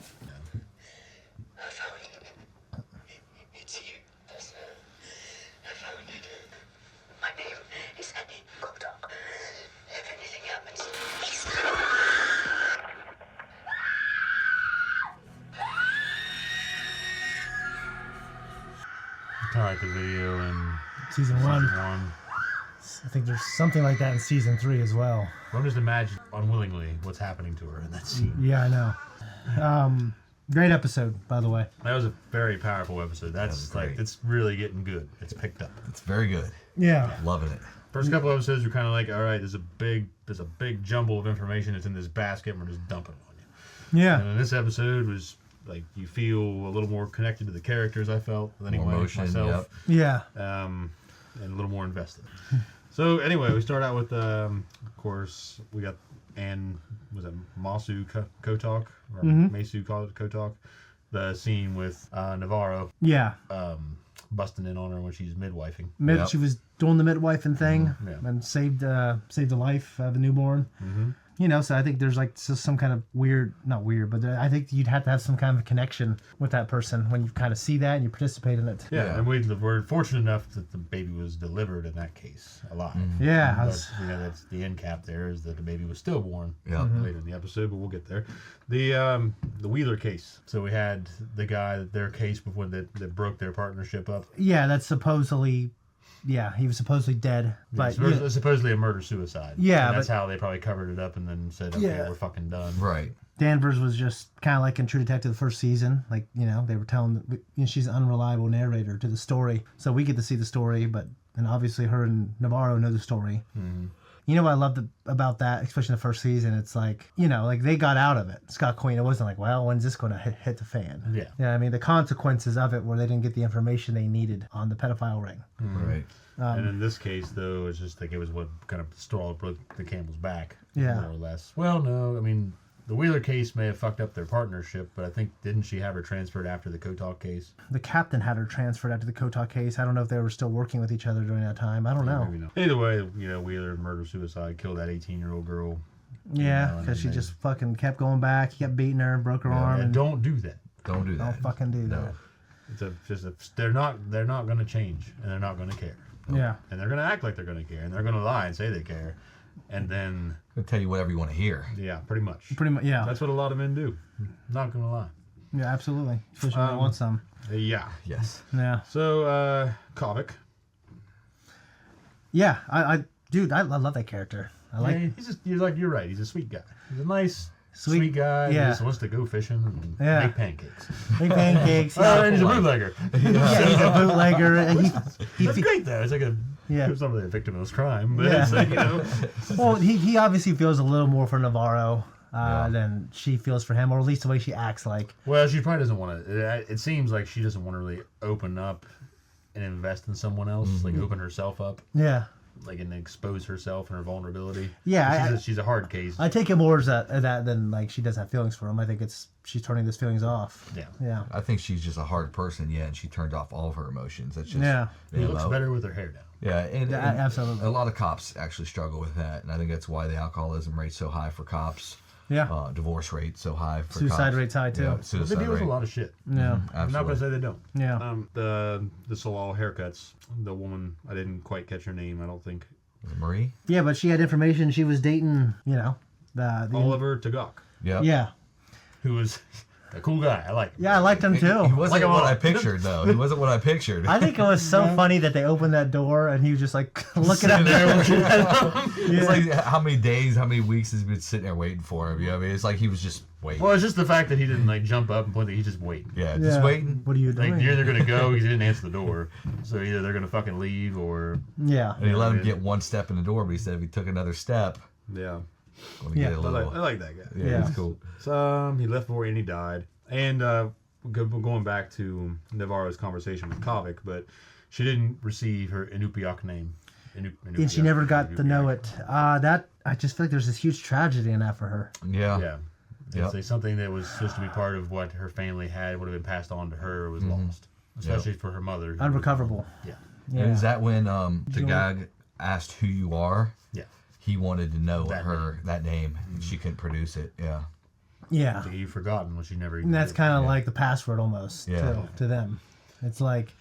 Probably the video in Season 1. I think there's something like that in season 3 as well. I'm just imagining unwillingly what's happening to her in that scene. Yeah, I know. Great episode, by the way. That was a very powerful episode. That's like, it's really getting good. It's picked up. It's very good. Yeah. Loving it. First couple episodes were kind of like, all right, there's a big jumble of information that's in this basket, and we're just dumping it on you. Yeah. And then this episode was like, you feel a little more connected to the characters, I felt, anyway, more emotion, myself. Yep. Yeah. And a little more invested. So anyway, we start out with, of course, we got Anne, was it Masu Kotok? Or Masu Kotok? The scene with Navarro. Yeah. Busting in on her when she's midwifing. She was doing the midwifing thing and saved the life of a newborn. You know, so I think there's like some kind of not weird, but I think you'd have to have some kind of connection with that person when you kind of see that and you participate in it. Yeah, and we're fortunate enough that the baby was delivered in that case alive. Yeah. But, that's the end cap there is that the baby was stillborn later in the episode, but we'll get there. The Wheeler case. So we had the guy, their case before that broke their partnership up. Yeah, that's supposedly... Yeah, he was supposedly dead, but supposedly a murder-suicide. Yeah, and that's how they probably covered it up and then said, "Okay, we're fucking done." Right. Danvers was just kind of like in True Detective the first season, like they were telling, she's an unreliable narrator to the story, so we get to see the story, and obviously her and Navarro know the story. You know what I loved about that, especially in the first season? It's like, like they got out of it. Scott Queen, it wasn't like, well, when's this going to hit the fan? Yeah. Yeah, I mean, the consequences of it were they didn't get the information they needed on the pedophile ring. Right. And in this case, though, it's just like it was what kind of straw broke the camel's back, Yeah. more or less. Well, no, I mean, the Wheeler case may have fucked up their partnership, but I think, didn't she have her transferred after the Kotok case? The captain had her transferred after the Kotok case. I don't know if they were still working with each other during that time. I don't know. Maybe not. Either way, Wheeler murder-suicide, killed that 18-year-old girl. Yeah, because she just fucking kept going back. He kept beating her and broke her arm. And don't do that. Don't do that. Don't fucking do that. They're not going to change, and they're not going to care. Yeah. And they're going to act like they're going to care, and they're going to lie and say they care, and then... They'll tell you whatever you want to hear. Yeah, pretty much. Yeah. That's what a lot of men do. Not going to lie. Yeah, absolutely. Especially when they want some. Yeah. Yes. Yeah. So, Kovic. Yeah, dude, I love that character. You're right. He's a sweet guy. He's a nice... Sweet guy. Yeah. He just wants to go fishing and make pancakes. Make pancakes. And he's a bootlegger. Yeah, he's a bootlegger. And That's great, though. It's like it's not really a victim of this crime, but it's like, Well, he obviously feels a little more for Navarro than she feels for him, or at least the way she acts like. Well, she probably doesn't want to. It seems like she doesn't want to really open up and invest in someone else, like open herself up. Yeah. Like, and expose herself and her vulnerability. Yeah, she's a hard case. I take it more as that than like she doesn't have feelings for him. I think she's turning those feelings off. Yeah. I think she's just a hard person, and she turned off all of her emotions. That's just She looks better with her hair down. Yeah, and absolutely. A lot of cops actually struggle with that, and I think that's why the alcoholism rate's so high for cops. Yeah. Divorce rate so high for suicide cops. rate's high too. Yeah, They deal with a lot of shit. Yeah. I'm not gonna say they don't. Yeah. The Salal haircuts. The woman, I didn't quite catch her name. I don't think. Marie? Yeah, but she had information. She was dating, the Oliver Tagak. Yeah. Yeah. Who was a cool guy. I like him. Yeah, I liked him too. He wasn't what I pictured, though. He wasn't what I pictured. I think it was so funny that they opened that door and he was just like looking at there. It's like how many days, how many weeks has he been sitting there waiting for him? You know what I mean? It's like he was just waiting. Well, it's just the fact that he didn't like jump up and point. He's just waiting. Yeah, just waiting. What are you doing? Like you're either gonna go, he didn't answer the door, so either they're gonna fucking leave or yeah. And he let him get one step in the door, but he said if he took another step, yeah, get a little. I like that guy. Yeah, he's cool. So he left before and he died. And going back to Navarro's conversation with Kovic, but she didn't receive her Inupiaq name. And she never got to know it. That I just feel like there's this huge tragedy in that for her. Yeah. Yeah. It's like something that was supposed to be part of what her family had, would have been passed on to her, was lost. Especially for her mother. Unrecoverable. Yeah. And is that when Tagag asked who you are? Yeah. He wanted to know that name. And she couldn't produce it. Yeah. Yeah. So you've forgotten what she never even And that's did. kind of like the password almost Yeah. to them. It's like,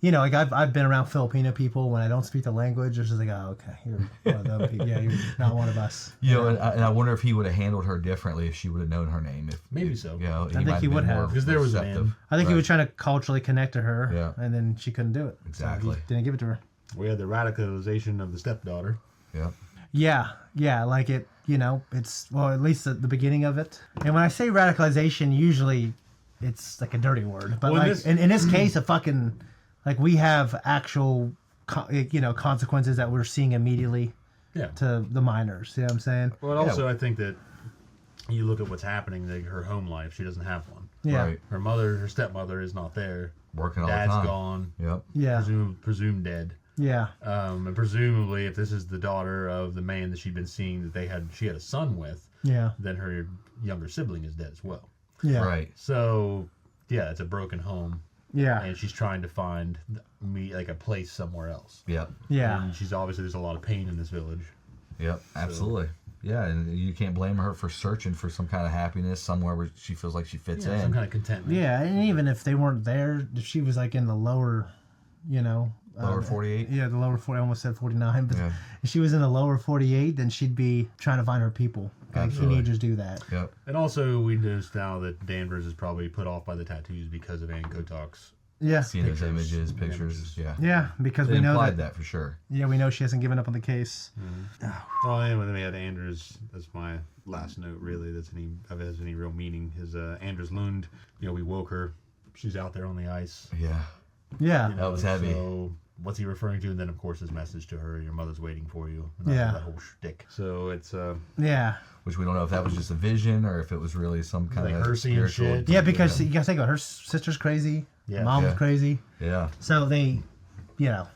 you know, like I've been around Filipino people when I don't speak the language. It's just like, oh, okay, you're one of them people. Yeah, you're not one of us. You know, and I wonder if he would have handled her differently if she would have known her name. Maybe so. You know, I think he would have, because there was a man. I think he was trying to culturally connect to her. Yeah. And then she couldn't do it. Exactly. So he didn't give it to her. We had the radicalization of the stepdaughter. Yeah. Yeah, like it, you know, it's, well, at least the beginning of it. And when I say radicalization, usually it's like a dirty word. But Well, like, in this case, a fucking, like we have actual, you know, consequences that we're seeing immediately to the minors. You know what I'm saying? Well, also, I think that you look at what's happening, like her home life, she doesn't have one. Yeah. Right. Her stepmother is not there. Working all Dad's the time. gone. Yep. Yeah. Presumed dead. Yeah. And presumably, if this is the daughter of the man that she'd been seeing that she had a son with, Yeah. then her younger sibling is dead as well. Yeah. Right. So, yeah, it's a broken home. Yeah. And she's trying to find like a place somewhere else. Yep. Yeah. And she's obviously, there's a lot of pain in this village. Yep, absolutely. Yeah, and you can't blame her for searching for some kind of happiness somewhere where she feels like she fits in. Some kind of contentment. Yeah, and even if they weren't there, if she was like in the lower, you know, Lower 48? Yeah, the lower 40. I almost said 49, but Yeah. if she was in the lower 48, then she'd be trying to find her people. Like, Absolutely. teenagers do that. Yep. And also, we noticed now that Danvers is probably put off by the tattoos because of Ann Kotok's. Yeah. Seeing those images, pictures, yeah. Yeah, because They we know implied that for sure. Yeah, we know she hasn't given up on the case. Oh, anyway, then we had Anders. That's my last note, really. If it has any real meaning. Is Anders Lund. You know, we woke her. She's out there on the ice. Yeah. Yeah. You know, That was heavy. So, what's he referring to? And then, of course, his message to her: "Your mother's waiting for you." And Yeah. That whole shtick. So it's. Yeah. Which we don't know if that was just a vision or if it was really some kind Like of her seeing spiritual. shit. Yeah, because you gotta think about it, her sister's crazy. Yeah. Mom's Yeah. crazy. Yeah. So they, you know,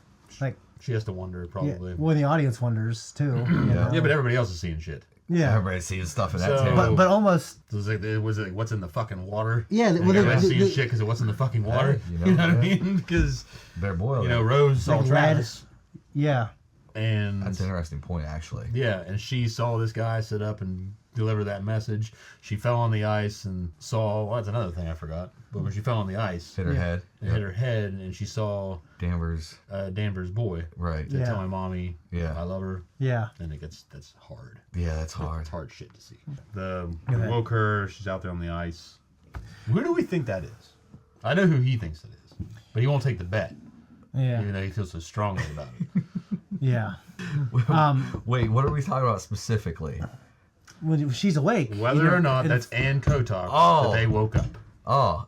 like. She has to wonder, probably. Yeah, well, the audience wonders too. you know? Yeah, but everybody else is seeing shit. Yeah. Everybody's seeing stuff in that So- too. But almost. Was it like, what's in the fucking water? Yeah, And well, everybody's the- seeing the- shit because of what's in the fucking water. Hey, You know what I mean? Because they're boiled. you know, Rose saw Like Travis, Yeah. and That's an interesting point, actually. yeah, and she saw this guy sit up and deliver that message. She fell on the ice and saw. Well, that's another thing I forgot. But when she fell on the ice, Hit her head. it hit her head, and she saw Danvers. Danvers' boy. Right. To Yeah. tell my mommy, Yeah. I love her. Yeah. And that's hard. Yeah, that's hard. It's hard shit to see. We ahead. woke her. She's out there on the ice. Who do we think that is? I know who he thinks it is, but he won't take the bet, Yeah. even though he feels so strongly about it. Yeah. Wait, what are we talking about specifically? When she's awake. Whether you know, or not and- that's Ann Kotok Oh. that they woke up. Oh.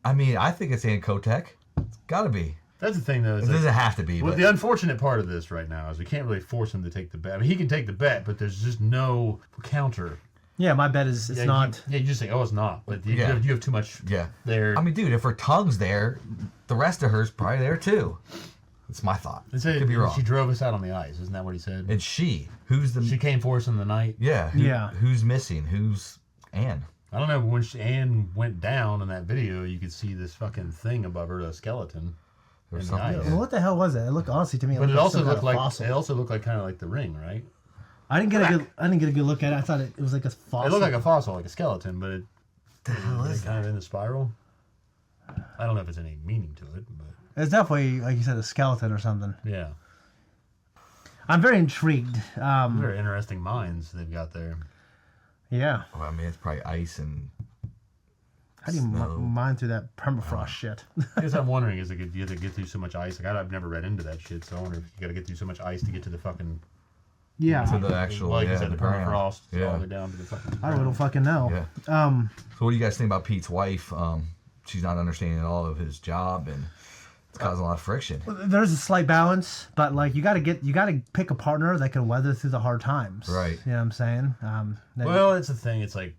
I mean, I think it's Ann Kotek. It's gotta be. That's the thing, though. It doesn't have to be, Well, but the unfortunate part of this right now is we can't really force him to take the bet. I mean, he can take the bet, but there's just no counter. Yeah, my bet is it's Yeah, not. You just say, oh, it's not. But you, Yeah. you have too much yeah. there. I mean, dude, if her tongue's there, the rest of her's probably there too. That's my thought. They said Could be wrong. she drove us out on the ice. Isn't that what he said? And who's the? She came for us in the night. Yeah. Yeah. Who's missing? Who's Ann? I don't know, but when Ann went down in that video, you could see this fucking thing above her, a skeleton. Or in the something. ice. Well, what the hell was it? It looked honestly to me. But it looked also some kind looked of like fossil. kind of like the ring, right? I didn't get a good look at it. I thought it was like a fossil. It looked like a fossil, like a skeleton, but it The hell is kind of in the spiral. I don't know if it's any meaning to it, but It's definitely, like you said, a skeleton or something. yeah, I'm very intrigued. very interesting mines they've got there. Yeah. Well, I mean, it's probably ice and. How do you snow. mine through that permafrost shit? I guess I'm wondering, is it good? You have to get through so much ice? Like I've never read into that shit, so I wonder if you got to get through so much ice to get to the fucking. Yeah. To the actual, like yeah, you said, the ground. permafrost, Yeah. all the way down to the fucking. I really don't fucking know. Yeah. Um, So, what do you guys think about Pete's wife? She's not understanding at all of his job, and it's causing a lot of friction. there's a slight balance, but like you got to pick a partner that can weather through the hard times. Right. You know what I'm saying? Well, it's the thing. It's like,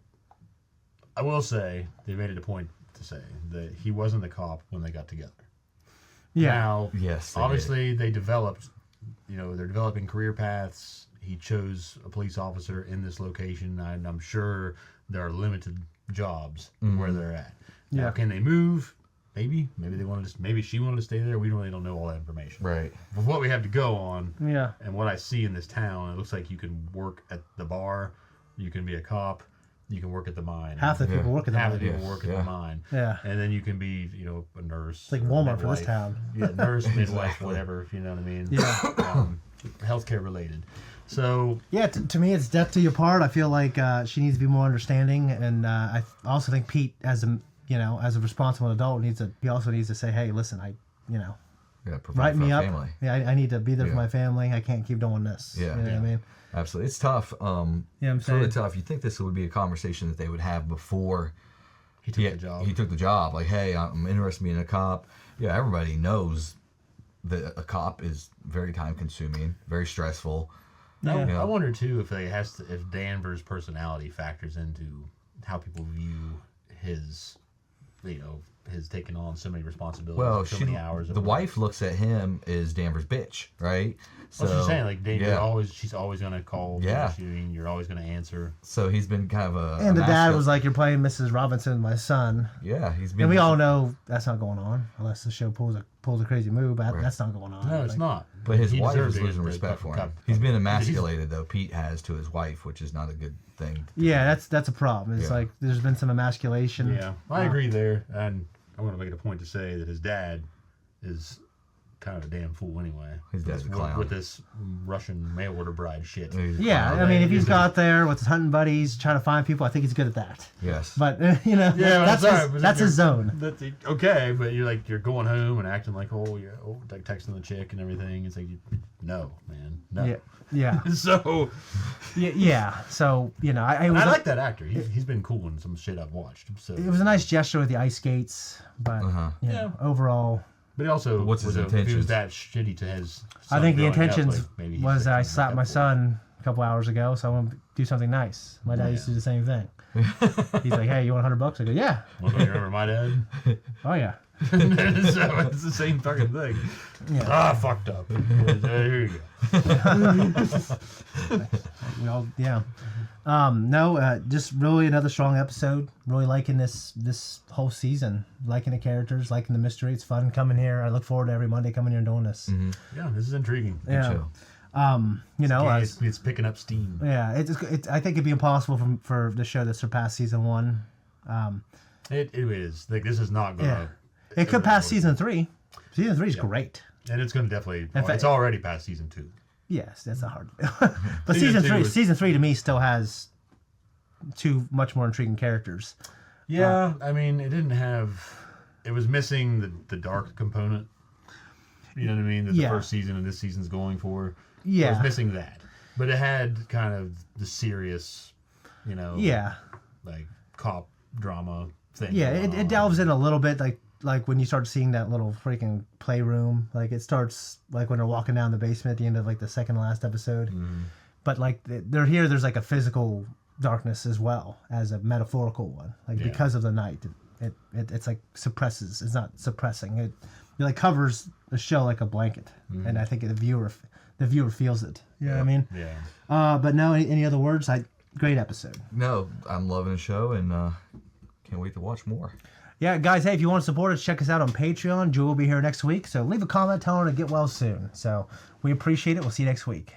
I will say they made it a point to say that he wasn't the cop when they got together. Yeah. Now, Yes, they obviously they developed. You know, they're developing career paths. He chose a police officer in this location, and I'm sure there are limited jobs where they're at. Now, Yeah. can they move? Maybe they wanted to. Maybe she wanted to stay there. We really don't know all that information. Right. But what we have to go on, Yeah. and what I see in this town, it looks like you can work at the bar, you can be a cop, you can work at the mine. Half the people work at the Half mine. the people work at the mine. Yeah. And then you can be, a nurse. It's like or Walmart for this midwife. town. Yeah, nurse, midwife, Exactly. whatever, if you know what I mean. Yeah. Healthcare related. So yeah, to me, it's depth to your part. I feel like she needs to be more understanding, and I also think Pete, as a responsible adult, he also needs to say, hey, listen, provide write for me our up. family. Yeah, I need to be there for Yeah. my family. I can't keep doing this. Yeah. You know what I mean? Absolutely. It's tough. I'm it's really saying? tough. You think this would be a conversation that they would have before he took the job. He took the job. Like, hey, I'm interested in being a cop. Yeah, everybody knows that a cop is very time consuming, very stressful. Now, You know? I wonder too if Danvers' personality factors into how people view his, his taking on so many responsibilities, Well, so many hours. the wife looks at him as Danvers' bitch, right? So she's saying like she's always gonna call. Yeah. You're always gonna answer. So he's been kind of And the dad was like, "You're playing Mrs. Robinson, my son." Yeah, he's been. And we all know that's not going on unless the show pulls a crazy move. But that's not going on. No, it's not. But his He wife deserves is it, losing the respect for him. cop- He's been emasculated, though. Pete has to his wife, which is not a good thing. Yeah, that's a problem. It's Yeah. like there's been some emasculation. Yeah, I agree there, and I'm gonna make it a point to say that his dad is kind of a damn fool anyway. His dad's a With- clown. with this Russian mail order bride shit. Yeah, I mean, if he's got there with his hunting buddies trying to find people, I think he's good at that. Yes. But Yeah, that's his zone. Okay, but you're going home and acting like like texting the chick and everything. It's like no, man, no. Yeah. Yeah. So. Yeah. So I like that actor. He's been cool in some shit I've watched. So it was a nice gesture with the ice skates, but overall. But also, what's his if he intentions? was that shitty to his son I think the growing up, intentions like, maybe he's was like, I slapped my son a couple hours ago, so I want to do something nice. My dad used to do the same thing. He's like, "Hey, you want $100?" I go, "Yeah." Well, you remember my dad? Oh yeah. So it's the same fucking thing. Yeah. Fucked up. Here you go. Well, yeah. Just really another strong episode. Really liking this whole season. Liking the characters, liking the mystery. It's fun coming here. I look forward to every Monday coming here and doing this. Yeah, this is intriguing. Yeah. It's picking up steam. Yeah, I think it'd be impossible for the show to surpass season 1. It is. Like, this is not gonna. Yeah. It could pass season 3. Season 3 is great. And it's gonna definitely. In fact, it's already past season 2. Yes, that's not hard. But season 3 to me still has 2 much more intriguing characters. Yeah, I mean, it didn't have. It was missing the dark component. You know what I mean? That the first season and this season's going for. Yeah. It was missing that, but it had kind of the serious, Yeah. like cop drama thing. Yeah, going it on. delves in a little bit, like when you start seeing that little freaking playroom. Like it starts like when they're walking down the basement at the end of like the second to last episode. But like they're here, there's like a physical darkness as well as a metaphorical one. Like because of the night, it's like suppresses. It's not suppressing. It like covers the show like a blanket, and I think the viewer feels it. You know what I mean? Yeah. But no, any other words? Great episode. No, I'm loving the show and can't wait to watch more. Yeah, guys, hey, if you want to support us, check us out on Patreon. Jewel will be here next week, so leave a comment telling her to get well soon. So we appreciate it. We'll see you next week.